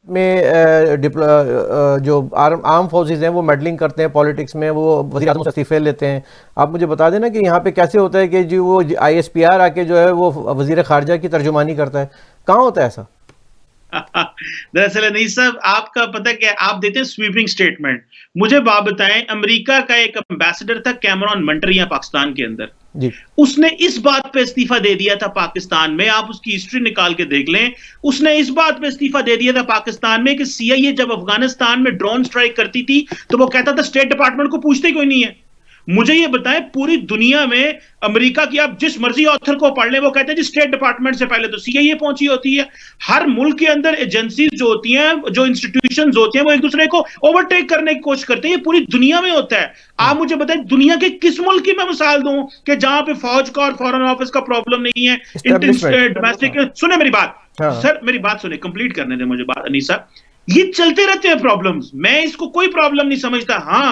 में जो आर्म फोर्सेस हैं वो मेडलिंग करते हैं पॉलिटिक्स में, वो वज़ीर आज़म से इस्तीफे लेते हैं। आप मुझे बता देना कि यहाँ पे कैसे होता है कि जो वो ISPR आके जो है वो वज़ीर ख़ारजा की तर्जुमानी करता है? कहाँ होता है ऐसा? दरअसल नहीं साहब, आपका पता क्या, आप देते हैं स्वीपिंग स्टेटमेंट। मुझे बात बताएं, अमेरिका का एक एम्बेसडर था कैमरॉन मंटरिया पाकिस्तान के अंदर जी, उसने इस बात पे इस्तीफा दे दिया था पाकिस्तान में। आप उसकी हिस्ट्री निकाल के देख लें। उसने इस बात पे इस्तीफा दे दिया था पाकिस्तान में कि CIA जब अफगानिस्तान में ड्रोन स्ट्राइक करती थी तो वो कहता था स्टेट डिपार्टमेंट को पूछते कोई नहीं है। मुझे ये बताएं, पूरी दुनिया में अमेरिका की आप जिस मर्जी ऑथर को पढ़ लें, वो कहते हैं जी स्टेट डिपार्टमेंट से पहले तो CIA पहुंची होती है। हर मुल्क के अंदर एजेंसीज जो होती हैं, जो इंस्टीट्यूशंस होती हैं, वो एक दूसरे को ओवरटेक करने की कोशिश करते हैं। ये पूरी दुनिया में होता है। आप मुझे बताएं, दुनिया के किस मुल्क की मैं मिसाल दूं कि जहां पे फौज का और फॉरेन ऑफिस का प्रॉब्लम नहीं है, डोमेस्टिक। सुने मेरी बात सर, मेरी बात सुने, कंप्लीट करने दे मुझे बात अनीसा। ये चलते रहते हैं प्रॉब्लम्स, मैं इसको कोई प्रॉब्लम नहीं समझता। हाँ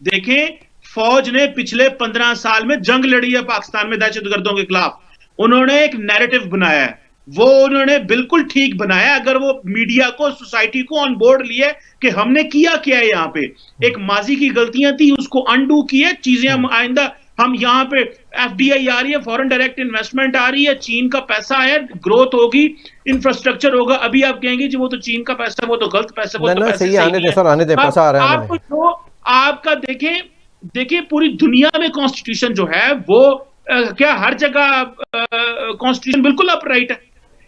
देखें, फौज ने पिछले 15 साल में जंग लड़ी है पाकिस्तान में दहशतगर्दों के खिलाफ। उन्होंने एक नैरेटिव बनाया है, वो उन्होंने बिल्कुल ठीक बनाया। अगर वो मीडिया को, सोसाइटी को ऑन बोर्ड लिए कि हमने किया क्या है, यहाँ पे एक माजी की गलतियां थी उसको अनडू की है, चीजें हम आइंदा, हम यहाँ पे FDI आ रही है, फॉरेन डायरेक्ट इन्वेस्टमेंट आ रही है, चीन का पैसा है, ग्रोथ होगी, इंफ्रास्ट्रक्चर होगा। अभी आप कहेंगे जी वो तो चीन का पैसा, वो तो गलत पैसा, वो तो पैसे आने दे, पैसा आ रहा है। आपको जो आपका देखिए पूरी दुनिया में कॉन्स्टिट्यूशन जो है वो क्या हर जगह कॉन्स्टिट्यूशन बिल्कुल अपराइट है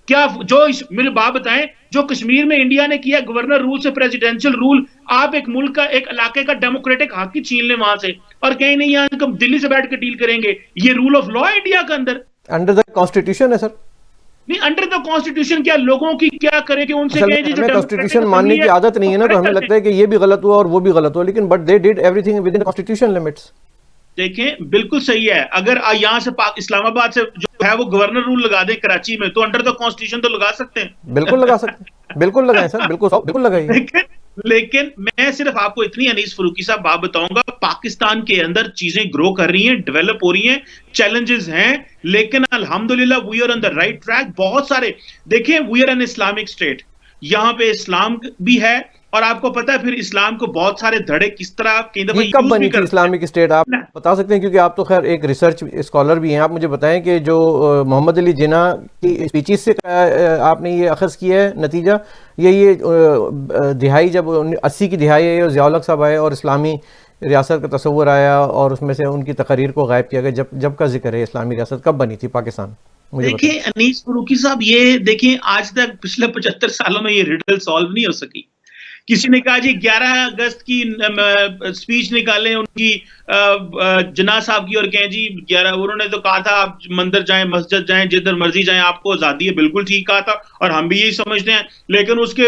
क्या? जो मेरे बात बताएं, जो कश्मीर में इंडिया ने किया गवर्नर रूल से प्रेसिडेंशियल रूल, आप एक मुल्क का, एक इलाके का डेमोक्रेटिक हक ही छीन ले वहां से और कहीं नहीं यहाँ हम दिल्ली से बैठ के डील करेंगे। ये रूल ऑफ लॉ है इंडिया के अंदर, अंडर द कॉन्स्टिट्यूशन है सर। नहीं, अंडर द कॉन्स्टिट्यूशन क्या लोगों की क्या करें कि उनसे कहें जी जो कॉन्स्टिट्यूशन मानने की आदत नहीं है ना, तो हमें लगता है कि ये भी गलत हुआ और वो भी गलत हुआ, लेकिन but they did everything with in constitution limits. देखें बिल्कुल सही है, अगर यहाँ से इस्लामाबाद से जो है वो गवर्नर रूल लगा दे कराची में, तो अंडर द कॉन्स्टिट्यूशन तो लगा सकते हैं। बिल्कुल लगा सकते हैं, बिल्कुल लगाएं सर, बिल्कुल लगाइए। लेकिन मैं सिर्फ आपको इतनी, अनीस फरूकी साहब, बात बताऊंगा, पाकिस्तान के अंदर चीजें ग्रो कर रही हैं, डेवलप हो रही हैं, चैलेंजेस हैं, लेकिन अल्हम्दुलिल्लाह we are on the right track. बहुत सारे देखें, we are an Islamic state, यहाँ पे इस्लाम भी है, और आपको पता है फिर इस्लाम को बहुत सारे धड़े किस तरह कब बनी थी इस्लामिक स्टेट, आप बता सकते हैं? क्योंकि आप तो खैर एक रिसर्च स्कॉलर भी हैं, आप मुझे बताएं कि जो मोहम्मद अली जिन्ना की स्पीचेस से आपने ये अखज़ किया है नतीजा, ये दिहाई जब 80 की दिहाई है, ज़ियाउल हक साहब आए और इस्लामी रियासत का तस्वुर आया और उसमें से उनकी तकरीर को गायब किया गया, जब का जिक्र है इस्लामी रियासत कब बनी थी पाकिस्तान? देखिए अनीस फरूकी साहब, ये देखिए आज तक पिछले 75 सालों में ये रिडल सॉल्व नहीं हो सकी। किसी ने कहा जी 11 अगस्त की स्पीच निकालें उनकी जिन्ना साहब की और कहें जी 11, उन्होंने तो कहा था आप मंदिर जाएं, मस्जिद जाएं, जिधर मर्जी जाएं, आपको आजादी है, बिल्कुल ठीक कहा था और हम भी यही समझते हैं। लेकिन उसके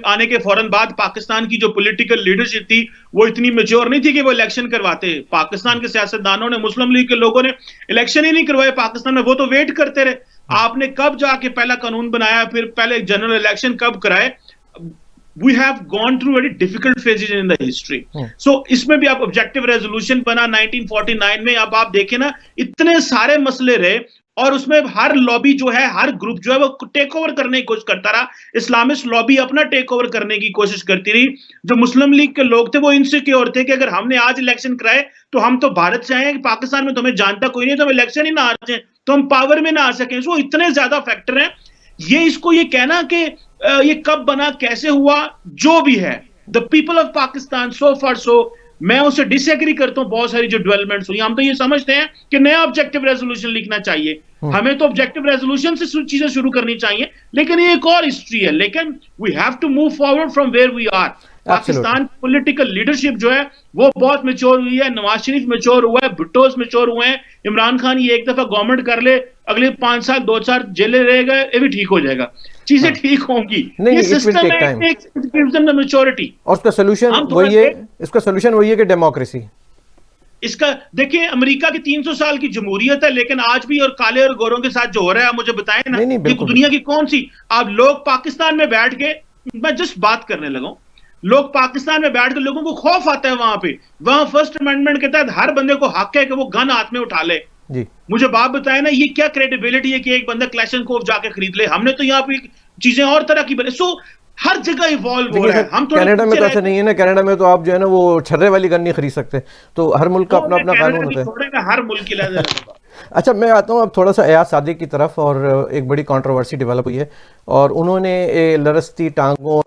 आने के फौरन बाद पाकिस्तान की जो पॉलिटिकल लीडरशिप थी वो इतनी मेच्योर नहीं थी कि वो इलेक्शन करवाते। पाकिस्तान के सियासतदानों ने, मुस्लिम लीग के लोगों ने इलेक्शन ही नहीं करवाए पाकिस्तान में, वो तो वेट करते रहे। आपने कब जाके पहला कानून बनाया, फिर पहले जनरल इलेक्शन कब कराए? We have gone through very difficult phases in the history. So इसमें भी आप ऑब्जेक्टिव रेजोल्यूशन बना 1949 में, अब आप देखें ना इतने सारे मसले रहे, और उसमें हर लॉबी जो है, हर ग्रुप जो है वो टेक ओवर करने की कोशिश करता रहा। इस्लामिस्ट लॉबी अपना टेक ओवर करने की कोशिश करती रही। जो मुस्लिम लीग के लोग थे वो इनसिक्योर थे कि अगर हमने आज इलेक्शन कराए तो हम तो भारत से आए हैं, पाकिस्तान में तो हमें जानता कोई नहीं, तो हम इलेक्शन ही ना आ जाए, तो हम पावर में ना आ सकें। सो इतने ज्यादा फैक्टर हैं। ये कहना कि ये कब बना, कैसे हुआ, जो भी है, the people of Pakistan so for so, मैं उससे डिसएग्री करता हूं। बहुत सारी जो डेवलपमेंट्स हुई, हम तो ये समझते हैं कि नया ऑब्जेक्टिव रेजोल्यूशन लिखना चाहिए, हमें तो ऑब्जेक्टिव रेजोल्यूशन से चीजें शुरू करनी चाहिए, लेकिन ये एक और हिस्ट्री है। लेकिन we have to move forward from where we are. Pakistan की पॉलिटिकल लीडरशिप जो है वो बहुत मैच्योर हुई है। नवाज शरीफ मैच्योर हुआ है, भुट्टो मैच्योर हुए हैं। इमरान खान ये एक दफा गवर्नमेंट कर ले, अगले 5 साल 2-4 जेले रहेगा, ये भी ठीक हो जाएगा, चीजें ठीक होंगी। नहीं, ये it will सिस्टम take है, time. it gives them the maturity। और उसका सोल्यूशन वही है कि डेमोक्रेसी। इसका देखिए, अमेरिका की 300 साल की जमहूरियत है, लेकिन आज भी और काले और गोरों के साथ जो हो रहा है, आप मुझे बताएं ना, नहीं, ये बिल्कुल। दुनिया की कौन सी, आप लोग पाकिस्तान में बैठ के, मैं जस्ट बात करने लगा हूं, लोग पाकिस्तान में बैठ के लोगों को खौफ आता है वहां फर्स्ट अमेंडमेंट के तहत हर बंदे को हक है कि वो गन हाथ में उठा ले जी। मुझे बात बताए ना, ये क्या क्रेडिबिलिटी है कि एक बंदा क्लैशनकोव जाके खरीद ले? हमने तो यहाँ पे चीजें और तरह की बने। सो हर जगह इवॉल्व हो रहा है। हम कनाडा में तो ऐसा नहीं है ना, कनाडा में तो आप जो है ना वो छर्रे वाली गन नहीं खरीद सकते, तो हर मुल्क का अपना अपना कानून होता है। हर मुल्क की अच्छा, मैं आता हूँ अब थोड़ा सा अयाज सादिक की तरफ। और एक बड़ी कंट्रोवर्सी डेवलप हुई है और उन्होंने लरसती टांगों,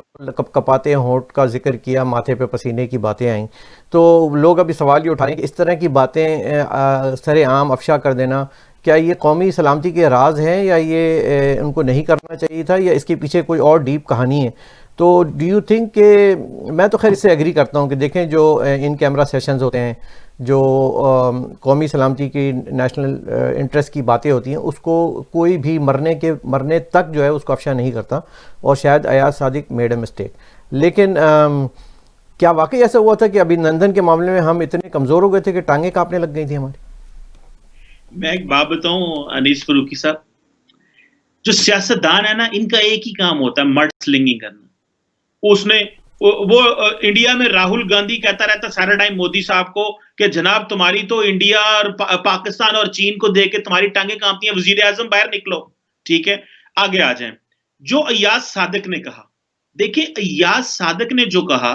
कपाते होंठ का जिक्र किया, माथे पे पसीने की बातें आई। तो लोग अभी सवाल ये उठा रहे हैं कि इस तरह की बातें सरेआम अफशा कर देना, क्या ये कौमी सलामती के राज हैं, या ये उनको नहीं करना चाहिए था, या इसके पीछे कोई और डीप कहानी है? तो डू यू थिंक कि, मैं तो खैर इससे एग्री करता हूँ कि देखें, जो इन कैमरा सेशंस होते हैं, जो कौमी सलामती की, नेशनल इंटरेस्ट की बातें होती हैं, उसको कोई भी मरने तक जो है उसको अफशा नहीं करता। और शायद Ayaz Sadiq made a mistake. लेकिन क्या वाकई ऐसा हुआ था कि अभिनंदन के मामले में हम इतने कमज़ोर हो गए थे कि टांगें कांपने लग गई थी हमारी? मैं एक बात बताऊं अनीस फरूकी साहब, जो सियासतदान है ना, इनका एक ही काम होता है, मड स्लिंगिंग करना। उसने वो इंडिया में राहुल गांधी कहता रहता सारा टाइम मोदी साहब को कि जनाब तुम्हारी तो इंडिया और पाकिस्तान और चीन को देख के तुम्हारी टांगे कांपती हैं, वजीर आजम बाहर निकलो। ठीक है, आगे आ जाए। जो अयाज सादिक ने कहा, देखिए अयाज सादिक ने जो कहा,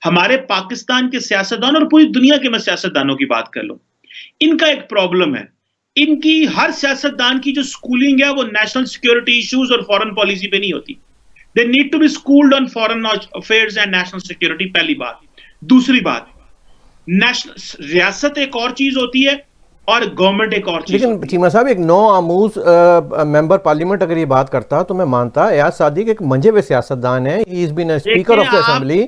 हमारे पाकिस्तान के सियासतदान और पूरी दुनिया के, मैं सियासतदानों की बात कर लूं, इनका एक प्रॉब्लम है। इनकी हर सियासतदान की जो स्कूलिंग है वो नेशनल सिक्योरिटी इश्यूज और फॉरेन पॉलिसी पे नहीं होती। They need to be schooled on foreign affairs and national security, पहली बात। दूसरी बात, रियासत एक और चीज होती है और गवर्नमेंट एक और चीज। लेकिन चीमा साहब, एक नौ आमूज मेंबर पार्लियामेंट अगर ये बात करता तो मैं मानता, अयाज सादिक एक मंजे हुए सियासतदान है, he is been speaker of the assembly,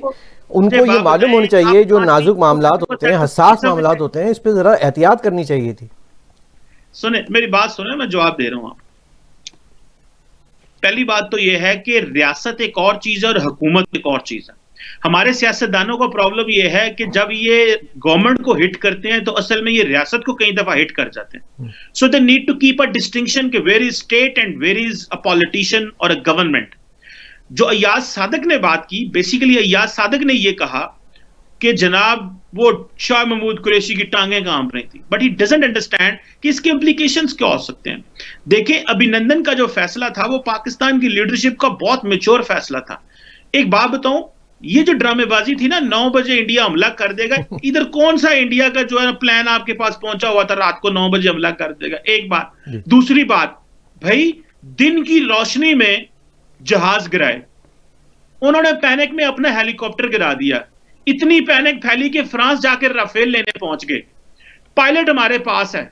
उनको ये मालूम होनी चाहिए जो नाजुक मामलात होते हैं, हसास मामलात होते हैं, इस पर जरा एहतियात करनी चाहिए थी। सुने मेरी बात, सुने, मैं जवाब दे रहा हूं। पहली बात तो यह है कि रियासत एक और चीज है और हुकूमत एक और चीज है। हमारे सियासतदानों को प्रॉब्लम यह है कि जब ये गवर्नमेंट को हिट करते हैं तो असल में ये रियासत को कई दफा हिट कर जाते हैं। So they need to keep a distinction कि where is state and where is a politician और अ गवर्नमेंट। जो अयाज सादिक ने बात की, बेसिकली अयाज सादिक ने यह कहा कि जनाब वो शाह महमूद कुरैशी की टांगें कांप रही थी, बट ही डजंट अंडरस्टैंड कि इसके इंप्लीकेशंस क्या हो सकते हैं। देखिए, अभिनंदन का जो फैसला था वो पाकिस्तान की लीडरशिप का बहुत मैच्योर फैसला था। एक बात बताऊं, ये जो ड्रामेबाजी थी ना, 9 बजे इंडिया हमला कर देगा, इधर कौन सा इंडिया का जो है ना प्लान आपके पास पहुंचा हुआ था रात को 9 बजे हमला कर देगा? एक बात। दूसरी बात, भाई दिन की रोशनी में जहाज गिराए, उन्होंने पैनिक में अपना हेलीकॉप्टर गिरा दिया, इतनी पैनिक फैली कि फ्रांस जाकर राफेल लेने पहुंच गए। पायलट हमारे पास है,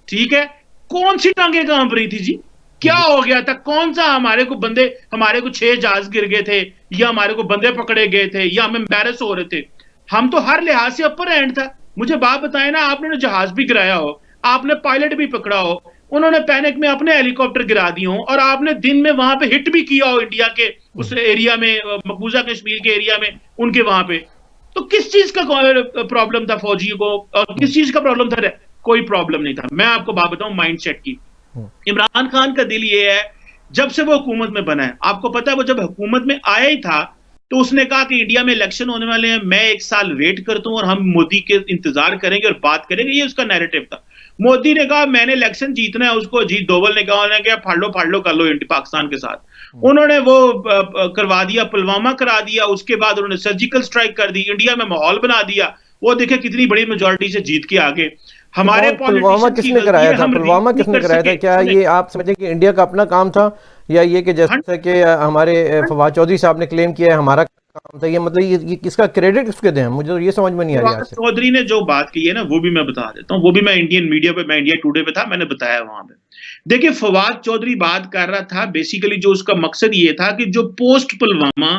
ठीक है, कौन सी टांगे कांप रही थी जी? क्या हो गया था? कौन सा हमारे को 6 जहाज गिर गए थे, या हमारे को बंदे पकड़े गए थे, या हम एम्बैरस हो रहे थे? हम तो हर लिहाज से अपर हैंड था। मुझे बात बताए ना, आपने जहाज भी गिराया हो, आपने पायलट भी पकड़ा हो, उन्होंने पैनिक में अपने हेलीकॉप्टर गिरा दिए हो, और आपने दिन में वहां पे हिट भी किया हो इंडिया के उस एरिया में, मकबूजा कश्मीर के एरिया में, उनके वहां पे। तो किस चीज का प्रॉब्लम था फौजियों को, और किस चीज का प्रॉब्लम था? कोई प्रॉब्लम नहीं था। मैं आपको बात बताऊं माइंडसेट की। इमरान खान का दिल ये है, जब से वो हुकूमत में बना है, आपको पता है वो जब हुकूमत में आया ही था तो उसने कहा कि इंडिया में इलेक्शन होने वाले हैं, मैं 1 साल वेट करता हूं और हम मोदी के इंतजार करेंगे और बात करेंगे, ये उसका नैरेटिव था। मोदी ने कहा मैंने इलेक्शन जीतना है, उसको अजीत डोभाल ने कहा, उन्होंने कहा फाड़ लो कर लो पाकिस्तान के साथ। उन्होंने वो करवा दिया, पुलवामा करा दिया, उसके बाद उन्होंने सर्जिकल स्ट्राइक कर दी, इंडिया में माहौल बना दिया, वो देखे कितनी बड़ी मेजोरिटी से जीत के आगे। हमारे पुलवामा किसने कराया था? पुलवामा किसने कराया था? क्या ये आप समझे कि इंडिया का अपना काम था, या ये कि जैसा कि हमारे फवाद चौधरी साहब ने क्लेम किया है हमारा काम था? ये मतलब ये किसका क्रेडिट किसके दें? मुझे तो ये समझ में नहीं आ रही। फवाद चौधरी ने जो बात की है ना, वो भी मैं बता देता हूँ, वो भी मैं इंडियन मीडिया पे, मैं इंडिया टुडे पे था, मैंने बताया वहां पे। देखिए फवाद चौधरी बात कर रहा था, बेसिकली जो उसका मकसद ये था कि जो पोस्ट पुलवामा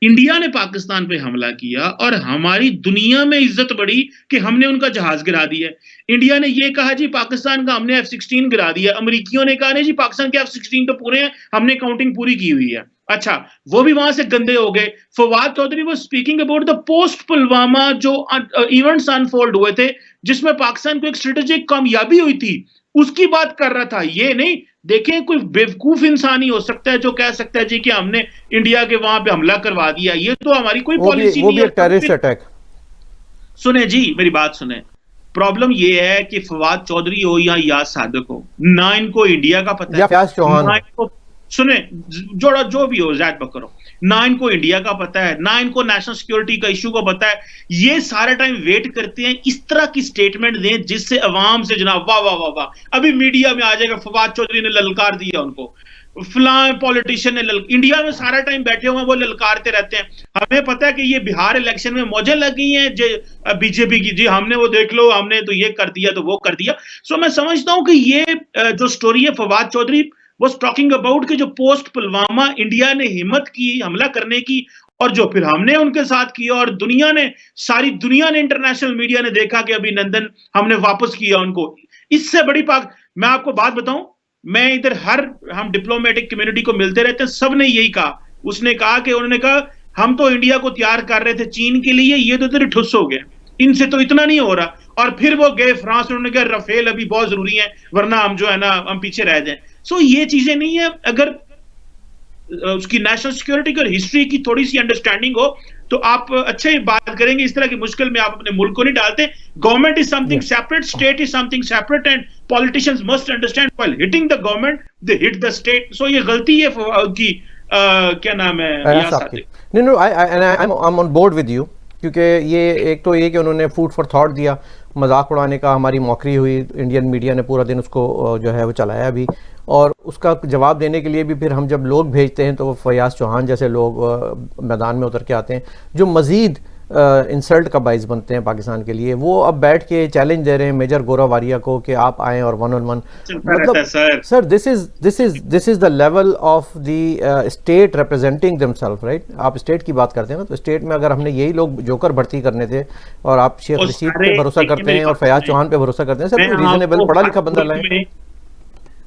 इंडिया ने पाकिस्तान पे हमला किया और हमारी दुनिया में इज्जत बढ़ी कि हमने उनका जहाज गिरा दिया। इंडिया ने ये कहा जी पाकिस्तान का हमने F-16 गिरा दिया, अमेरिकियों ने कहा नहीं जी पाकिस्तान के F-16 तो पूरे हैं, हमने काउंटिंग पूरी की हुई है। अच्छा, वो भी वहां से गंदे हो गए। फवाद चौधरी वो speaking about the post Pulwama जो इवेंट्स अनफोल्ड हुए थे, जिसमें पाकिस्तान को एक स्ट्रेटेजिक कामयाबी हुई थी, उसकी बात कर रहा था। ये नहीं, देखें कोई बेवकूफ इंसान ही हो सकता है जो कह सकता है जी कि हमने इंडिया के वहां पे हमला करवा दिया, ये तो हमारी कोई पॉलिसी नहीं है। Terrorist attack. सुने जी, मेरी बात सुने। प्रॉब्लम ये है कि फवाद चौधरी हो या याद सादक हो, ना इनको इंडिया का पता है, ना इनको, सुने, जोड़ा जो भी हो, जैद बकर हो, ना इनको इंडिया का पता है, ना इनको नेशनल सिक्योरिटी का इशू का पता है। ये सारा टाइम वेट करते हैं इस तरह की स्टेटमेंट दें जिससे अवाम से जनाब वाह वाह वाह वाह, अभी मीडिया में आ जाएगा फवाद चौधरी ने ललकार दिया उनको, फलां पॉलिटिशियन ने इंडिया में सारा टाइम बैठे हुए वो ललकारते रहते हैं। हमें पता है कि ये बिहार इलेक्शन में मौजें लगी हैं बीजेपी की, जी हमने वो देख लो, हमने तो ये कर दिया तो वो कर दिया। सो मैं समझता हूं कि ये जो स्टोरी है Fawad Chaudhary was talking about कि जो पोस्ट पुलवामा इंडिया ने हिम्मत की हमला करने की, और जो फिर हमने उनके साथ किया, और दुनिया ने, सारी दुनिया ने, इंटरनेशनल मीडिया ने देखा कि अभिनंदन हमने वापस किया उनको। इससे बड़ी मैं आपको बात बताऊं, मैं इधर हम डिप्लोमेटिक कम्युनिटी को मिलते रहते हैं, सब ने यही कहा। उसने कहा कि उन्होंने कहा हम तो इंडिया को तैयार कर रहे थे चीन के लिए, ये तो इधर ठुस हो गए, इनसे तो इतना नहीं हो रहा। और फिर वो गए फ्रांस, उन्होंने कहा राफेल अभी बहुत जरूरी है वरना हम जो है ना हम पीछे रह जाएं। सो ये चीजें नहीं है। अगर उसकी नेशनल सिक्योरिटी और हिस्ट्री की थोड़ी सी अंडरस्टैंडिंग हो तो आप अच्छे बात करेंगे। इस तरह की मुश्किल में आप अपने मुल्क को नहीं डालते। Government is something separate, state is something separate, and politicians must understand while hitting the government they hit the state. So ये गलती है की क्या नाम है, नहीं, I am on board with you, क्योंकि ये एक तो ये कि उन्होंने फूड फॉर थॉट दिया, मजाक उड़ाने का हमारी मौकरी हुई, इंडियन मीडिया ने पूरा दिन उसको जो है वो चलाया भी, और उसका जवाब देने के लिए भी फिर हम जब लोग भेजते हैं तो वो फयाज चौहान जैसे लोग मैदान में उतर के आते हैं जो मज़ीद इंसल्ट का बाइस बनते हैं पाकिस्तान के लिए। वो अब बैठ के चैलेंज दे रहे हैं मेजर गौरव वारिया को कि आप आएँ और 1-on-1, मतलब sir this is the level of the state representing themselves, right? आप स्टेट की बात करते हैं ना, तो स्टेट में अगर हमने यही लोग जोकर भर्ती करने थे और आप शेख रशीद पे भरोसा करते हैं और फयाज चौहान पे भरोसा करते हैं, सर रीजनेबल पढ़ा लिखा बंदा लाए।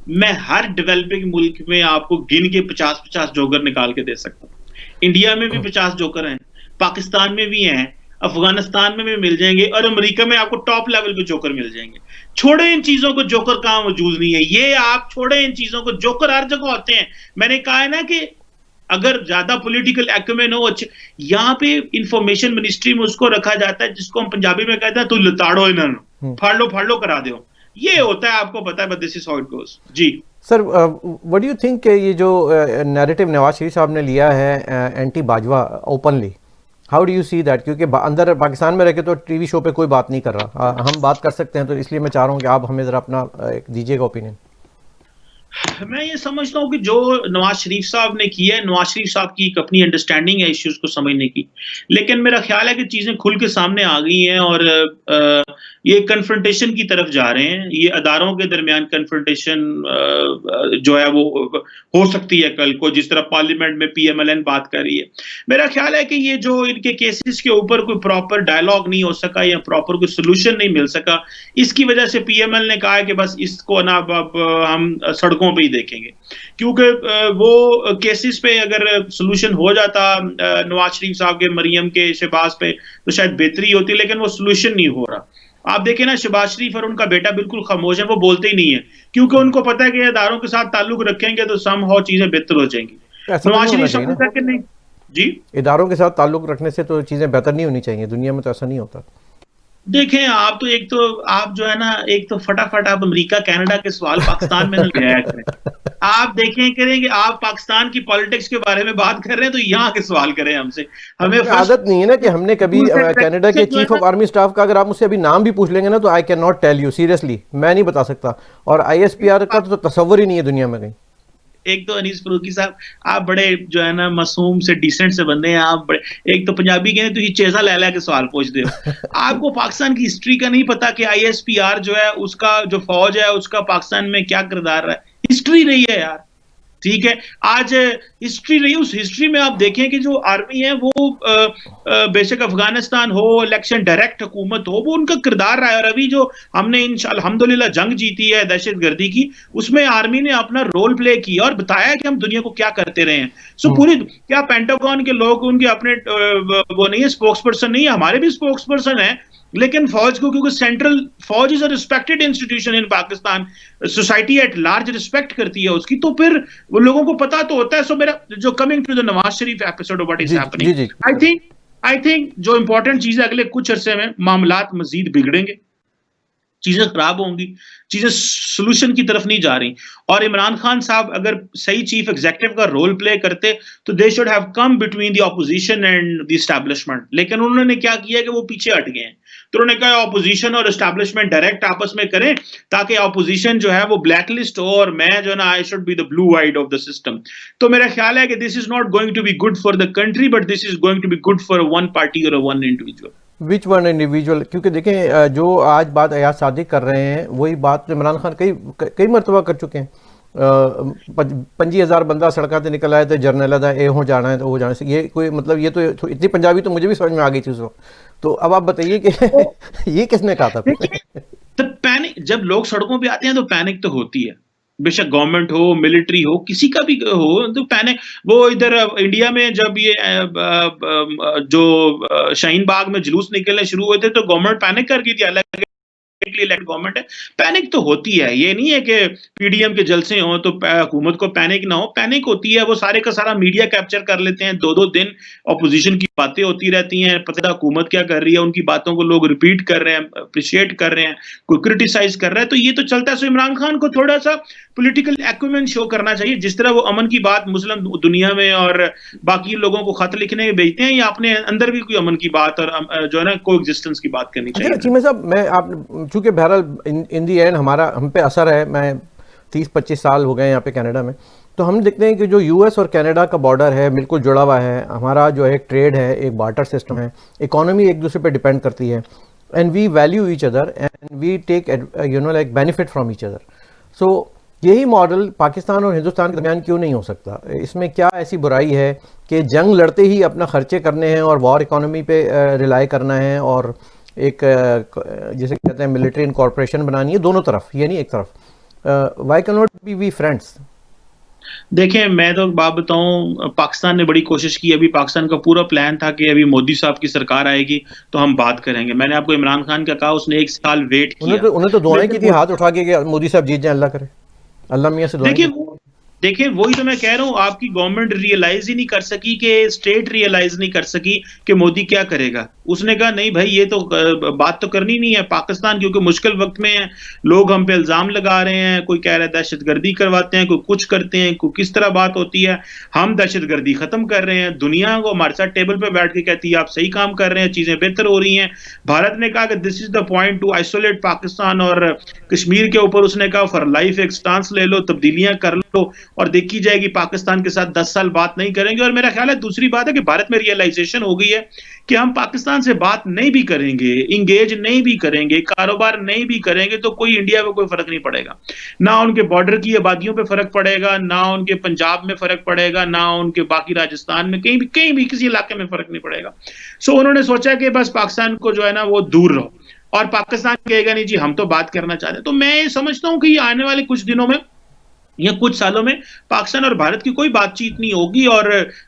मैं हर डेवलपिंग मुल्क में आपको गिन के 50-50 जोकर निकाल के दे सकता हूँ। इंडिया में भी 50 जोकर हैं, पाकिस्तान में भी हैं, अफगानिस्तान में भी मिल जाएंगे, और अमेरिका में आपको टॉप लेवल पे जोकर मिल जाएंगे। छोड़े इन चीजों को, जोकर कहां मौजूद नहीं है, ये आप छोड़े इन चीजों को, जोकर हर जगह होते हैं। मैंने कहा है ना कि अगर ज्यादा पॉलिटिकल एक्यूमेन हो, अच्छे, यहाँ पे इंफॉर्मेशन मिनिस्ट्री में उसको रखा जाता है जिसको हम पंजाबी में कहते हैं तू लताड़ो इन्होंने, फाड़ लो करा दो, ये होता है, आपको पता है, but this is how it goes. जी sir, what do you think ये जो नैरेटिव नवाज शरीफ साहब ने लिया है anti Bajwa openly, how do you see that? क्योंकि अंदर पाकिस्तान में रह के तो टीवी शो पे कोई बात नहीं कर रहा, हम बात कर सकते हैं, तो इसलिए मैं चाह रहा हूँ कि आप हमें जरा अपना दीजिएगा ओपिनियन। मैं ये समझता हूँ कि जो नवाज शरीफ साहब ने किया है, नवाज शरीफ साहब की एक अपनी अंडरस्टैंडिंग है इश्यूज को समझने की, लेकिन मेरा ख्याल है कि चीजें खुल के सामने आ गई हैं और ये कन्फ्रंटेशन की तरफ जा रहे हैं। ये अदारों के दरमियान कन्फ्रंटेशन जो है वो हो सकती है कल को, जिस तरह पार्लियामेंट में PMLN बात कर रही है। मेरा ख्याल है कि ये जो इनके केसेस के ऊपर कोई प्रॉपर डायलॉग नहीं हो सका या प्रॉपर कोई सोल्यूशन नहीं मिल सका, इसकी वजह से PML ने कहा है कि बस इसको ना अब हम सड़कों पे ही देखेंगे, क्योंकि वो केसेस पे अगर सोल्यूशन हो जाता नवाज शरीफ साहब के, मरियम के, शहबाज पे, तो शायद बेहतरी होती, लेकिन वो सोल्यूशन नहीं हो रहा। आप देखें ना, शहबाज शरीफ और उनका बेटा बिल्कुल खामोश है, वो बोलते ही नहीं है, क्योंकि उनको पता है कि अदारों के साथ ताल्लुक रखेंगे तो समहाउ चीजें बेहतर हो जाएंगी। नवाज शरीफ समझता है कि नहीं, जी इदारों के साथ ताल्लुक रखने से तो चीज़ें बेहतर नहीं होनी चाहिए, दुनिया में तो ऐसा नहीं होता। देखें, आप जो है ना, एक तो फटाफट आप अमेरिका कनाडा के सवाल पाकिस्तान में ना ले आया करें। आप देखें करें कि आप पाकिस्तान की पॉलिटिक्स के बारे में बात कर रहे हैं तो यहाँ के सवाल करें हमसे। हमें हमें फर्स्ट आदत नहीं है ना कि हमने कभी दूसरे कनाडा से के जो है चीफ ना, ऑफ आर्मी स्टाफ का अगर आप मुझसे अभी नाम भी पूछ लेंगे ना तो I can not tell you, seriously मैं नहीं बता सकता। और आईएसपीआर का तो तस्वर ही नहीं है दुनिया में कहीं। एक तो अनीस फरूकी साहब, आप बड़े जो है ना मासूम से डिसेंट से बंदे हैं आप बड़े। एक तो पंजाबी कहने तुम चेजा लै लै के सवाल पूछते हो। आपको पाकिस्तान की हिस्ट्री का नहीं पता कि आईएसपीआर जो है उसका जो फौज है उसका पाकिस्तान में क्या किरदार है। हिस्ट्री नहीं है यार, ठीक है। आज हिस्ट्री रही, उस हिस्ट्री में आप देखें कि जो आर्मी है वो बेशक अफगानिस्तान हो, इलेक्शन डायरेक्ट हुकूमत हो, वो उनका किरदार रहा है। और अभी जो हमने अल्हम्दुलिल्लाह जंग जीती है दहशतगर्दी की, उसमें आर्मी ने अपना रोल प्ले किया और बताया कि हम दुनिया को क्या करते रहे हैं। सो पूरी क्या पेंटागन के लोग उनके अपने वो नहीं है, स्पोक्स पर्सन नहीं है, हमारे भी स्पोक्स पर्सन है। लेकिन फौज को, क्योंकि सेंट्रल फौज is a respected institution in Pakistan, society at large respect करती है उसकी, तो फिर वो लोगों को पता तो होता है। सो मेरा जो coming to the Nawaz Sharif episode of what is जी हैपनिंग, जी जी। आई थिंक जो इंपॉर्टेंट चीज है, अगले कुछ अरसे में मामलात मजीद बिगड़ेंगे, चीजें खराब होंगी, चीजें सोल्यूशन की तरफ नहीं जा रही। और इमरान खान साहब अगर सही चीफ एग्जीक्यूटिव का रोल प्ले करते तो they should have come between the opposition and the establishment. लेकिन उन्होंने क्या किया कि वो पीछे हट गए हैं। तो उन्होंने कहा ऑपोजिशन और एस्टैब्लिशमेंट डायरेक्ट आपस में करें, ताकि ऑपोजिशन जो है वो ब्लैकलिस्ट हो और मैं जो ना I should be the blue eyed of the system. तो मेरा ख्याल है कि this is not going to be good for the country, but this is going to be good for one party और one individual. Which one individual, क्योंकि देखें जो आज बात अयाज सादिक कर रहे हैं वही बात तो इमरान खान कई कई मरतबा कर चुके हैं। 25,000 बंदा सड़क से निकल आए थे, जर्नल था ए हो जाना है तो वो जाने से, ये कोई मतलब ये तो इतनी पंजाबी तो मुझे भी समझ में आ गई थी उस वक्त। तो अब आप बताइए कि ये किसने कहा था फिर? तो पैनिक, जब लोग सड़कों पे आते हैं तो पैनिक तो होती है, बेशक गवर्नमेंट हो, मिलिट्री हो, किसी का भी हो, तो पैनिक। वो इधर इंडिया में जब ये जो शाहीन बाग में जुलूस निकलने शुरू हुए थे तो गवर्नमेंट पैनिक कर गई थी, हालांकि इलेक्ट गवर्नमेंट है। पैनिक तो होती है, ये नहीं है कि पीडीएम के जलसे हो तो हुकूमत को पैनिक ना हो, पैनिक होती है। वो सारे का सारा मीडिया कैप्चर कर लेते हैं, 2-2 दिन ऑपोजिशन की बातें होती रहती हैं, पता हुकूमत क्या कर रही है, उनकी बातों को लोग रिपीट कर रहे हैं, अप्रिशिएट कर रहे हैं, कोई क्रिटिसाइज कर रहा है, तो ये तो चलता है। सो इमरान खान को थोड़ा सा पॉलिटिकल एक्यूमेंट शो करना चाहिए। जिस तरह वो अमन की बात मुस्लिम दुनिया में और बाकी लोगों को खत लिखने भेजते हैं, या अपने अंदर भी कोई अमन की बात और जो है ना को एग्जिस्टेंस की बात करनी अच्छा चाहिए। चीमा साहब, मैं आप चूंकि बहरहाल इन दी एंड हमारा हम पे असर है, मैं 30-25 साल हो गए यहाँ पे कनाडा में, तो हम देखते हैं कि जो यूएस और कनाडा का बॉर्डर है बिल्कुल जुड़ा हुआ है, हमारा जो है ट्रेड है, एक बार्टर सिस्टम है, इकोनॉमी एक दूसरे पे डिपेंड करती है, and we value each other and we take like benefit from each other. So यही मॉडल पाकिस्तान और हिंदुस्तान के दरमियान क्यों नहीं हो सकता? इसमें क्या ऐसी बुराई है कि जंग लड़ते ही अपना खर्चे करने हैं और वॉर इकोनॉमी पे रिलाई करना है और एक जिसे कहते हैं मिलिट्री इनकॉर्पोरेशन बनानी है दोनों तरफ, ये नहीं एक तरफ। Why can not be we friends? देखें, मैं तो बात बताऊं, पाकिस्तान ने बड़ी कोशिश की। अभी पाकिस्तान का पूरा प्लान था कि अभी मोदी साहब की सरकार आएगी तो हम बात करेंगे। मैंने आपको इमरान खान का कहा, उसने 1 साल वेट किया। उन्हें तो दुआएं की लेकिन थी हाथ उठा के मोदी साहब जीत जाए, अल्लाह करे, अल्लाह मियाँ से दुआएं की। देखिए वही तो मैं कह रहा हूं, आपकी गवर्नमेंट रियलाइज ही नहीं कर सकी, कि स्टेट रियलाइज नहीं कर सकी कि मोदी क्या करेगा। उसने कहा नहीं भाई, ये तो बात तो करनी नहीं है। पाकिस्तान क्योंकि मुश्किल वक्त में है, लोग हम पे इल्जाम लगा रहे हैं, कोई कह रहा है दहशतगर्दी करवाते हैं, कोई कुछ करते हैं, कोई किस तरह बात होती है। हम दहशतगर्दी खत्म कर रहे हैं, दुनिया को हमारे साथ टेबल पे बैठ के कहती है आप सही काम कर रहे हैं, चीजें बेहतर हो रही हैं। भारत ने कहा कि this is the point two isolate Pakistan, और कश्मीर के ऊपर उसने कहा फॉर लाइफ एक स्टांस ले लो, तब्दीलियां कर लो और देखी जाएगी। पाकिस्तान के साथ 10 साल बात नहीं करेंगे। और मेरा ख्याल है दूसरी बात है कि भारत में रियलाइजेशन हो गई है कि हम पाकिस्तान से बात नहीं भी करेंगे, इंगेज नहीं भी करेंगे, कारोबार नहीं भी करेंगे, तो कोई इंडिया में कोई फर्क नहीं पड़ेगा। ना उनके बॉर्डर की आबादियों पे फर्क पड़ेगा, ना उनके पंजाब में फर्क पड़ेगा, ना उनके बाकी राजस्थान में, कहीं भी किसी इलाके में फर्क नहीं पड़ेगा। सो उन्होंने सोचा कि बस पाकिस्तान को जो है ना वो दूर रहो, और पाकिस्तान कहेगा नहीं जी हम तो बात करना चाहते हैं। तो मैं समझता हूं कि आने वाले कुछ दिनों में या कुछ सालों में पाकिस्तान और भारत की कोई बातचीत नहीं होगी। और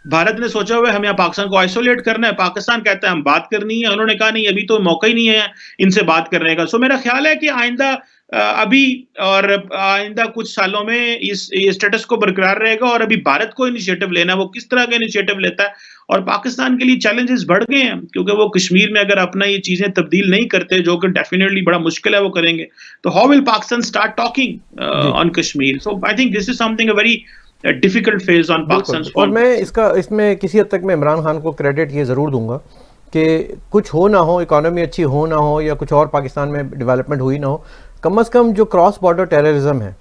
भारत ने सोचा हुआ है हम यहाँ पाकिस्तान को आइसोलेट करना है, पाकिस्तान कहता है हम बात करनी है, उन्होंने कहा नहीं अभी तो मौका ही नहीं है इनसे बात करने का। सो मेरा ख्याल है कि आइंदा अभी और आइंदा कुछ सालों में इस ये स्टेटस को बरकरार रहेगा और अभी भारत को इनिशिएटिव लेना है, वो किस तरह का इनिशिएटिव लेता है और पाकिस्तान के लिए चैलेंजेस बढ़ गए हैं क्योंकि वो कश्मीर में अगर अपना ये चीज़ें तब्दील नहीं करते, जो कि डेफिनिटली बड़ा मुश्किल है वो करेंगे, तो how will Pakistan start talking जी on Kashmir? So I think this is something a very difficult phase on बिल्कुल पाकिस्तान्स और मैं पॉलिटिक्स। इसमें किसी हद तक मैं इमरान खान को क्रेडिट ये ज़रूर दूंगा कि कुछ हो ना हो, इकोनॉमी अच्छी हो ना हो या कुछ और पाकिस्तान में डेवलपमेंट हुई ना हो, कम अज़ कम जो क्रॉस बॉर्डर टेररिज्म है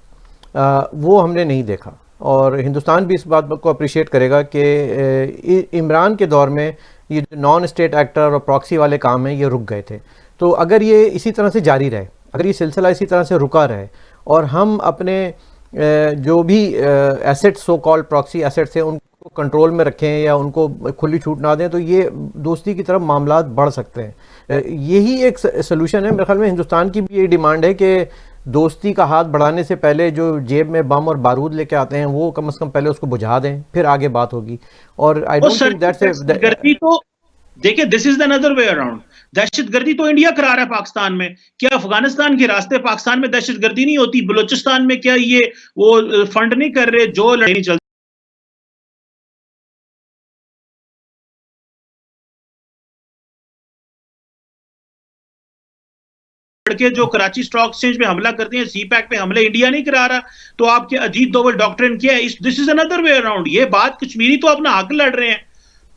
वो हमने नहीं देखा। और हिंदुस्तान भी इस बात को अप्रिशिएट करेगा कि इमरान के दौर में ये जो नॉन स्टेट एक्टर और प्रॉक्सी वाले काम हैं ये रुक गए थे। तो अगर ये इसी तरह से जारी रहे, अगर ये सिलसिला इसी तरह से रुका रहे और हम अपने जो भी assets so called proxy assets हैं उनको कंट्रोल में रखें या उनको खुली छूट ना दें, तो ये दोस्ती की तरफ मामला बढ़ सकते हैं। यही एक सोल्यूशन है। मेरे ख्याल में हिंदुस्तान की भी यही डिमांड है कि दोस्ती का हाथ बढ़ाने से पहले जो जेब में बम और बारूद लेके आते हैं वो कम से कम पहले उसको बुझा दें, फिर आगे बात होगी। और आई और डोंट सर थिंक दैट्स दहशतगर्दी तो देखिए, this is the another way around. दहशतगर्दी तो इंडिया करा रहा है पाकिस्तान में। क्या अफगानिस्तान के रास्ते पाकिस्तान में दहशतगर्दी नहीं होती? बलूचिस्तान में क्या ये वो फंड नहीं कर रहे जो लड़ाई नहीं चलती लड़के जो कराची स्टॉक एक्सचेंज पे हमला करते हैं, सी पैक पे हमले इंडिया नहीं करा रहा? तो आपके अजीत दोवल डॉक्ट्रिन क्या है? This is another way around. ये बात कश्मीरी तो अपना हक लड़ रहे हैं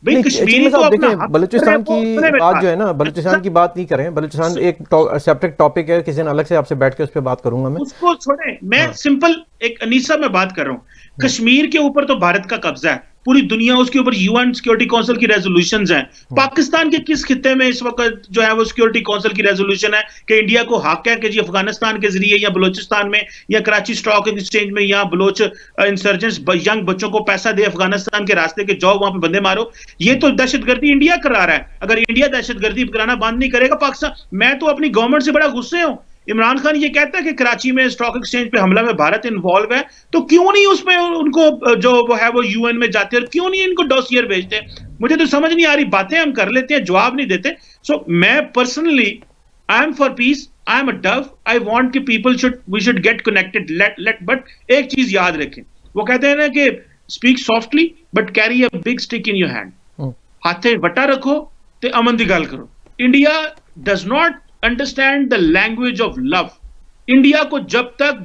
भाई, नहीं कश्मीरी चीमा तो साहब अपना देखें, हक लड़ रहे हैं, बलूचिस्तान वो की अपने में बात था। जो है ना, बलूचिस्तान की बात नहीं करें। बलूचिस्तान एक सेपरेट टॉपिक है, किसी दिन अलग से आपसे बैठ के उस पर बात करूंगा मैं। उसको छोड़े, मैं हाँ सिंपल एक अनीसा में बात कर रहा हूं। कश्मीर के ऊपर तो भारत का कब्जा है, पूरी दुनिया उसके ऊपर यूएन सिक्योरिटी काउंसिल की रेजोल्यूशंस हैं। पाकिस्तान के किस खित्ते में इस वक्त जो है वो सिक्योरिटी काउंसिल की रेजोल्यूशन है कि इंडिया को हक है कि जी अफगानिस्तान के जरिए या बलूचिस्तान में या कराची स्टॉक एक्सचेंज में या बलोच इंसर्जेंट्स यंग बच्चों को पैसा दे अफगानिस्तान के रास्ते के, जाओ वहां पे बंदे मारो। ये तो दहशतगर्दी इंडिया करा रहा है। अगर इंडिया दहशतगर्दी कराना बंद नहीं करेगा पाकिस्तान, मैं तो अपनी गवर्नमेंट से बड़ा गुस्से हूं। इमरान खान ये कहता है कि कराची में स्टॉक एक्सचेंज पे हमला में भारत इन्वॉल्व है, तो क्यों नहीं उसमें उनको जो वो है वो यूएन में जाते और क्यों नहीं इनको डॉसियर भेजते? मुझे तो समझ नहीं आ रही। बातें हम कर लेते हैं, जवाब नहीं देते। सो मैं personally I am for peace, I am a dove, I want कि people should we should get connected let but एक चीज याद रखें, वो कहते हैं ना कि speak softly but carry a big stick in your hand. हाथे वटा रखो ते अमन दी गल करो। India does not understand the language of love. India को जब तक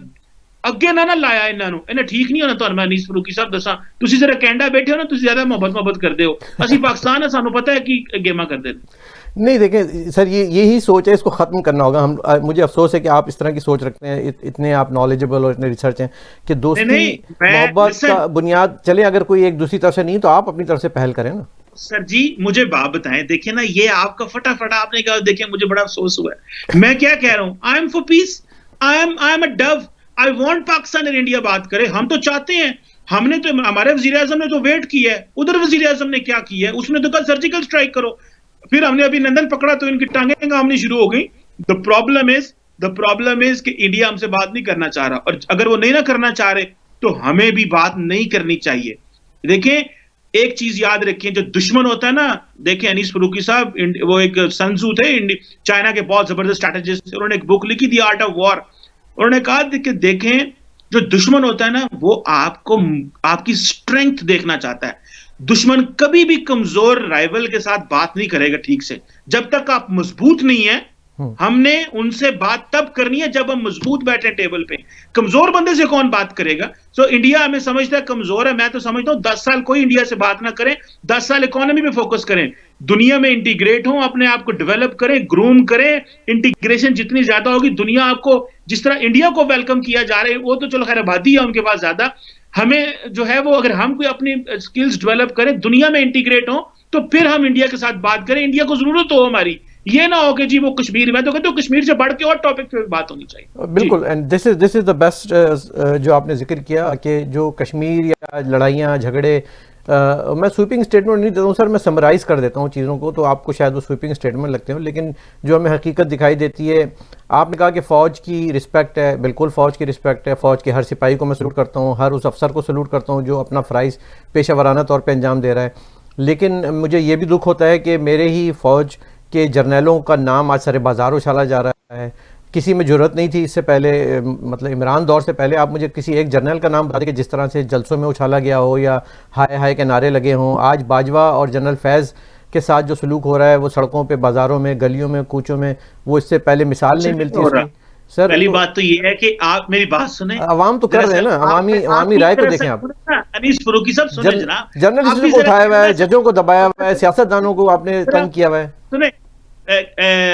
ਅੱਗੇ ਨਾ ਲਾਇਆ ਇਹਨਾਂ ਨੂੰ, ਇਹਨੇ ਠੀਕ ਨਹੀਂ ਹੋਣਾ। ਤੁਹਾਨੂੰ ਮੈਂ ਅਨੀਸ ਫਰੂਕੀ ਸਾਹਿਬ ਦੱਸਾਂ, ਤੁਸੀਂ ਜ਼ਰਾ ਕੈਨੇਡਾ ਬੈਠੇ ਹੋ ਨਾ, ਤੁਸੀਂ ਜ਼ਿਆਦਾ ਮੁਹੱਬਤ ਕਰਦੇ ਹੋ। ਅਸੀਂ ਪਾਕਿस्तान है, ਸਾਨੂੰ पता है कि गेमा करते हैं। नहीं देखें सर, ये यही सोच है, इसको ख़त्म करना होगा। हम मुझे अफसोस है कि आप इस तरह की सोच रखते हैं, इतने आप नॉलेजेबल और इतने रिसर्च हैं कि दोस्ती मोहब्बत का बुनियाद चले, अगर कोई एक दूसरी तरफ से नहीं तो आप अपनी तरफ से पहल करें ना। सर जी मुझे बात बताएं, देखिए ना ये आपका फटाफट आपने कहा, देखिए मुझे बड़ा अफसोस हुआ है। मैं क्या कह रहा हूं, आई am for peace, I am a dove, I want Pakistan और इंडिया बात करे। हम तो चाहते हैं, हमने तो हमारे वजीर आजम ने तो वेट किया है, उधर वजीर आजम ने क्या किया है, उसने तो कहा सर्जिकल स्ट्राइक करो। फिर हमने अभी लंदन पकड़ा तो इनकी टांगें कामनी शुरू हो गई। द प्रॉब्लम इज कि इंडिया हमसे बात नहीं करना चाह रहा, और अगर वो नहीं ना करना चाह रहे तो हमें भी बात नहीं करनी चाहिए। देखें एक चीज याद रखें, जो दुश्मन होता है ना, देखें अनीस फरूकी साहब वो एक सन त्जू थे, चाइना के बहुत जबरदस्त स्ट्रैटेजिस्ट, उन्होंने एक बुक लिखी थी आर्ट ऑफ वॉर। उन्होंने कहा कि देखें जो दुश्मन होता है ना वो आपको आपकी स्ट्रेंथ देखना चाहता है। दुश्मन कभी भी कमजोर राइवल के साथ बात नहीं करेगा ठीक से, जब तक आप मजबूत नहीं है। हमने उनसे बात तब करनी है जब हम मजबूत बैठे टेबल पे। कमजोर बंदे से कौन बात करेगा? सो इंडिया हमें समझता है कमजोर है। मैं तो समझता हूं 10 साल कोई इंडिया से बात ना करें, 10 साल इकोनॉमी पे फोकस करें, दुनिया में इंटीग्रेट हो, अपने आप को डेवलप करें, ग्रूम करें। इंटीग्रेशन जितनी ज्यादा होगी, दुनिया आपको जिस तरह इंडिया को वेलकम किया जा रहा है, वो तो चलो खैर आबादी है उनके पास ज्यादा, हमें जो है वो अगर हम कोई अपनी स्किल्स डेवलप करें, दुनिया में इंटीग्रेट हो, तो फिर हम इंडिया के साथ बात करें। इंडिया को जरूरत हो हमारी, ये ना हो कि जी वो कश्मीर में, तो कहते हो कश्मीर से बढ़ के और टॉपिक पे बात होनी चाहिए। बिल्कुल, and this is the best जो आपने जिक्र किया कि जो कश्मीर या लड़ाइयाँ झगड़े, मैं स्वीपिंग स्टेटमेंट नहीं देता हूँ सर, मैं समराइज़ कर देता हूँ चीज़ों को, तो आपको शायद वो स्वीपिंग स्टेटमेंट लगते हो, लेकिन जो हमें हकीकत दिखाई देती है। आपने कहा कि फ़ौज की रिस्पेक्ट है, बिल्कुल फ़ौज की रिस्पेक्ट है, फ़ौज के हर सिपाही को मैं सलूट करता हूँ, हर उस अफसर को सलूट करता हूँ जो अपना फ़राइज़ पेशा तौर पर अंजाम दे रहा है। लेकिन मुझे ये भी दुख होता है कि मेरे ही फ़ौज के जर्नलों का नाम आज सारे बाज़ार उछाला जा रहा है किसी में ज़रूरत नहीं थी इससे पहले, मतलब इमरान दौर से पहले। आप मुझे किसी एक जर्नल का नाम बता दें कि जिस तरह से जलसों में उछाला गया हो या हाय हाय के नारे लगे हों। आज बाजवा और जनरल फैज़ के साथ जो सलूक हो रहा है वो सड़कों पे, बाज़ारों में, गलियों में, कूचों में, वो इससे पहले मिसाल नहीं मिलती उसकी। सर पहली बात तो ये है कि आप मेरी बात सुने, अवाम तो कर रहे हैं ना, अवामी राय को देखें आप। अनीस फरूकी साहब सुने जनाब, जर्नलिस्टों को उठाया हुआ है, जजों को दबाया हुआ है, सियासतदानों को आपने तंग किया हुआ है। सुने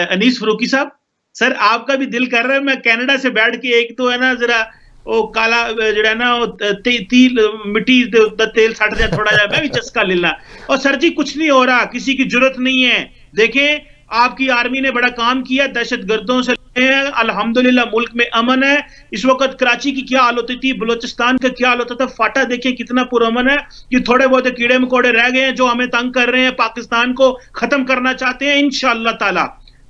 अनीस फरूकी साहब, सर आपका भी दिल कर रहा है मैं कनाडा से बैठ के एक तो है ना जरा वो काला जड़ा ना तील मिट्टी तेल सट जाए थोड़ा जा मैं भी चस्का लेना। और सर जी कुछ नहीं हो रहा, किसी की जरूरत नहीं है। देखें आपकी आर्मी ने बड़ा काम किया, दहशतगर्दों से अल्हम्दुलिल्लाह मुल्क में अमन है। इस वक्त कराची की क्या हाल होती थी, बलोचिस्तान का क्या हाल होता था, फाटा देखें कितना पुरअमन है। कि थोड़े बहुत कीड़े मकोड़े रह गए हैं जो हमें तंग कर रहे हैं, पाकिस्तान को खत्म करना चाहते हैं। इंशाअल्लाह ताला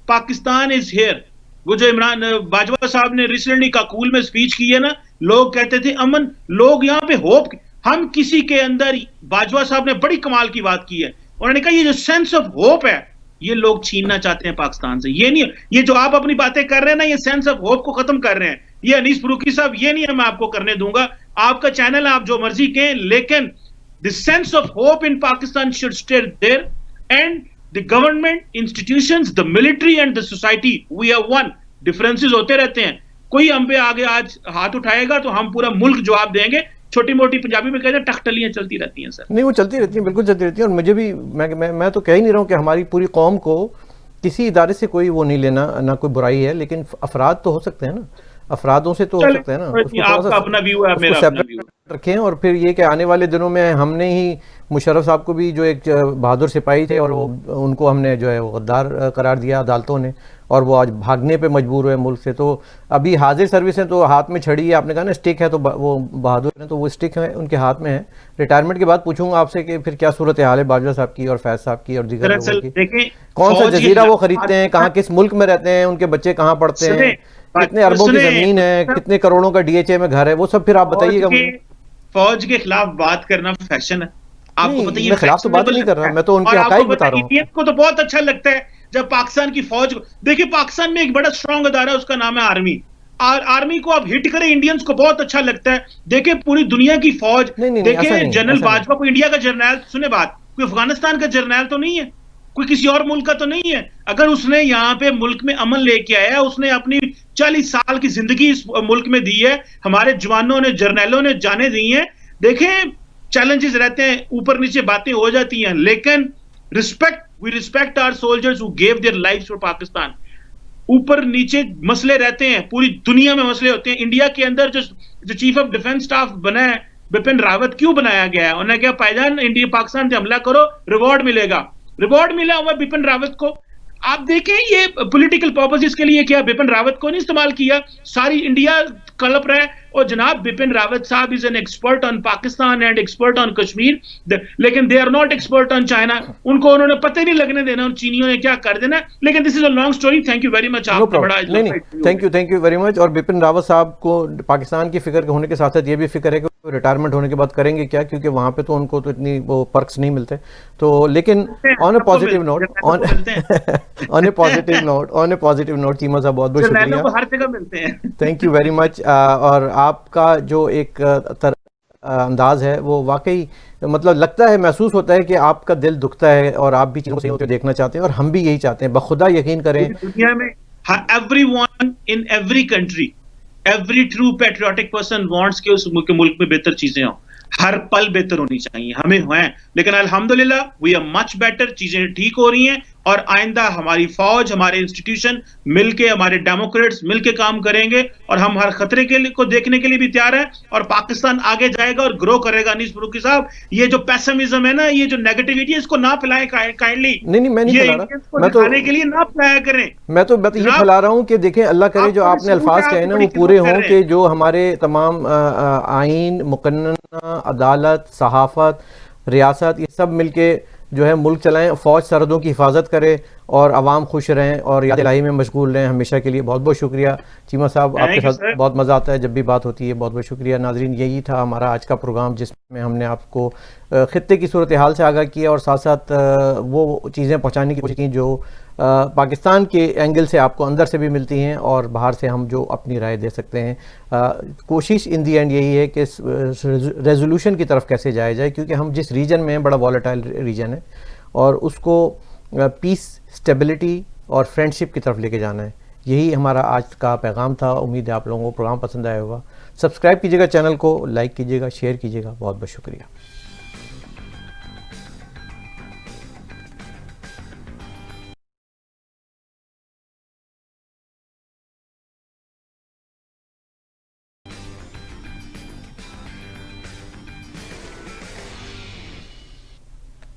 पाकिस्तान इज हियर। वो जो इमरान बाजवा साहब ने रिसेंटली काकूल में स्पीच की है ना, लोग कहते थे अमन, लोग यहाँ पे होप, हम किसी के अंदर, बाजवा साहब ने बड़ी कमाल की बात की है, उन्होंने कहा ये जो सेंस ऑफ होप है ये लोग छीनना चाहते हैं पाकिस्तान से। ये नहीं, ये जो आप अपनी बातें कर रहे हैं ना, ये सेंस ऑफ होप को खत्म कर रहे हैं। ये अनीस फरूकी साहब ये नहीं है मैं आपको करने दूंगा, आपका चैनल है, आप जो मर्जी कहें, लेकिन the sense of hope in Pakistan should stay there and the government, institutions, the military and the society, we are one. Differences होते रहते हैं, कोई हम पे आगे आज हाथ उठाएगा तो हम पूरा मुल्क जवाब देंगे। छोटी मोटी पंजाबी में कहते हैं टकटलियां चलती रहती हैं सर। नहीं वो चलती रहती हैं, बिल्कुल चलती रहती हैं। और मुझे भी मैं तो कह ही नहीं रहा हूँ कि हमारी पूरी कौम को किसी इदारे से कोई वो नहीं लेना, ना कोई बुराई है, लेकिन अफराद तो हो सकते हैं ना, अफरादों से तो हो सकते हैं ना, आपका अपना व्यू है, मेरा अपना व्यू है। रखें। और फिर ये कि आने वाले दिनों में हमने ही मुशर्रफ साहब को भी, जो एक बहादुर सिपाही थे, और उनको हमने जो है वो गद्दार करार दिया अदालतों ने, और वो आज भागने पे मजबूर हुए मुल्क से। तो अभी हाजिर सर्विस है तो हाथ में छड़ी है, आपने कहा ना स्टिक है, तो वो बहादुर है तो वो स्टिक है उनके हाथ में है। रिटायरमेंट के बाद पूछूंगा आपसे कि फिर क्या सूरत हाल है बाजवा साहब की और फैज साहब की और दीगर लोगों की, कौन सा जजीरा वो खरीदते हैं, कहाँ किस मुल्क में रहते हैं, उनके बच्चे कहाँ पढ़ते हैं, कितने अरबों की जमीन है, कितने करोड़ों का डीएचए में घर है, वो सब फिर आप बताइएगा मुझे। फौज के खिलाफ बात करना फैशन है, आपको पता है। मैं खिलाफ तो बात नहीं कर रहा, मैं तो उनके हकाइक बता रहा हूँ। इंडियन को तो बहुत अच्छा लगता है जब पाकिस्तान की फौज, देखिए पाकिस्तान में एक बड़ा स्ट्रॉन्ग अदारा है, उसका नाम है आर्मी। आर्मी को आप हिट करें, इंडियंस को बहुत अच्छा लगता है। देखिए पूरी दुनिया की फौज, देखिए जनरल बाजवा को इंडिया का जर्नैल, सुने बात, कोई अफगानिस्तान का जर्नैल तो नहीं है, कोई किसी और मुल्क का तो नहीं है। अगर उसने यहाँ पे मुल्क में अमन लेके आया, उसने अपनी 40 साल की जिंदगी इस मुल्क में दी है, हमारे जवानों ने, जर्नैलों ने जाने दी हैं। देखें चैलेंजेस रहते हैं, ऊपर नीचे बातें हो जाती हैं, लेकिन respect, we respect our soldiers who gave their lives for Pakistan. ऊपर नीचे मसले रहते हैं, पूरी दुनिया में मसले होते हैं। इंडिया के अंदर जो चीफ ऑफ डिफेंस स्टाफ बना है बिपिन रावत, क्यों बनाया गया है? उन्होंने कहा भाईजान इंडिया पाकिस्तान से हमला करो, रिवॉर्ड मिलेगा। रिवॉर्ड मिला हुआ बिपिन रावत को। आप देखें ये पॉलिटिकल पर्पसेस के लिए क्या बिपिन रावत को नहीं इस्तेमाल किया? सारी इंडिया कलप रहा है। और जनाब बिपिन रावत साहब is an expert on Pakistan and expert on Kashmir, लेकिन they are not expert on China. उनको उन्होंने पता ही नहीं लगने देना उन चीनियों ने क्या कर देना। लेकिन this is a long story. Thank you very much. आपने बड़ा थैंक यू वेरी मच। और बिपिन रावत साहब को पाकिस्तान की फिक्र होने के साथ साथ ये भी फिक्र है कि रिटायरमेंट होने के बाद करेंगे क्या, क्योंकि वहां पे तो उनको तो इतनी वो पर्क्स नहीं मिलते। तो लेकिन on A positive note, on A positive note Cheema साहब बहुत बहुत शुक्रिया, हर जगह मिलते हैं। Thank you very much. और आपका जो एक अंदाज है वो वाकई मतलब लगता है, महसूस होता है कि आपका दिल दुखता है और आप भी चीज़ों को देखना चाहते हैं, और हम भी यही चाहते हैं। बखुदा यकीन करें दुनिया में everyone in every country, every true patriotic person wants कि उस मुल्क में बेहतर चीजें हों, हर पल बेहतर होनी चाहिए, हमें हैं। लेकिन अल्हम्दुलिल्लाह वी आर मच बेटर, चीजें ठीक हो रही हैं। और आइंदा हमारी फौज, हमारे इंस्टीट्यूशन मिलके, हमारे डेमोक्रेट्स मिलके काम करेंगे, और हम हर खतरे के लिए को देखने के लिए भी तैयार हैं। और पाकिस्तान आगे जाएगा और ग्रो करेगा। अनीस फरूकी साहब, ये जो पेसिमिज्म है ना, ये जो नेगेटिविटी है, इसको ना फैलाएं काइंडली। नहीं मैं नहीं फैला रहा, मैं तो के लिए ना फैलाया करें। मैं तो ये फैला रहा हूँ कि देखें, अल्लाह करे जो आपने अल्फाज कहे ना वो पूरे हों, कि जो हमारे तमाम आइन, मुकन्ना, अदालत, सहाफत, रियासत, ये सब मिलके जो है मुल्क चलाएं, फ़ौज सरहदों की हिफाजत करे और आवाम खुश रहें और याद इलाही में मशगूल रहें हमेशा के लिए। बहुत बहुत शुक्रिया चीमा साहब, आपके साथ बहुत मज़ा आता है जब भी बात होती है। बहुत बहुत शुक्रिया। नाजरीन, यही था हमारा आज का प्रोग्राम, जिसमें हमने आपको ख़ित्ते की सूरत हाल से आगाह किया और साथ साथ वो चीज़ें पहुँचाने की कोशिश की जो पाकिस्तान के एंगल से आपको अंदर से भी मिलती हैं और बाहर से हम जो अपनी राय दे सकते हैं। कोशिश इन दी एंड यही है कि रेजोल्यूशन की तरफ कैसे जाया जाए, क्योंकि हम जिस रीजन में हैं बड़ा वॉलेटाइल रीजन है और उसको पीस, स्टेबिलिटी और फ्रेंडशिप की तरफ लेके जाना है। यही हमारा आज का पैगाम था। उम्मीद है आप लोगों को प्रोग्राम पसंद आया होगा। सब्सक्राइब कीजिएगा चैनल को, लाइक कीजिएगा, शेयर कीजिएगा। बहुत बहुत शुक्रिया।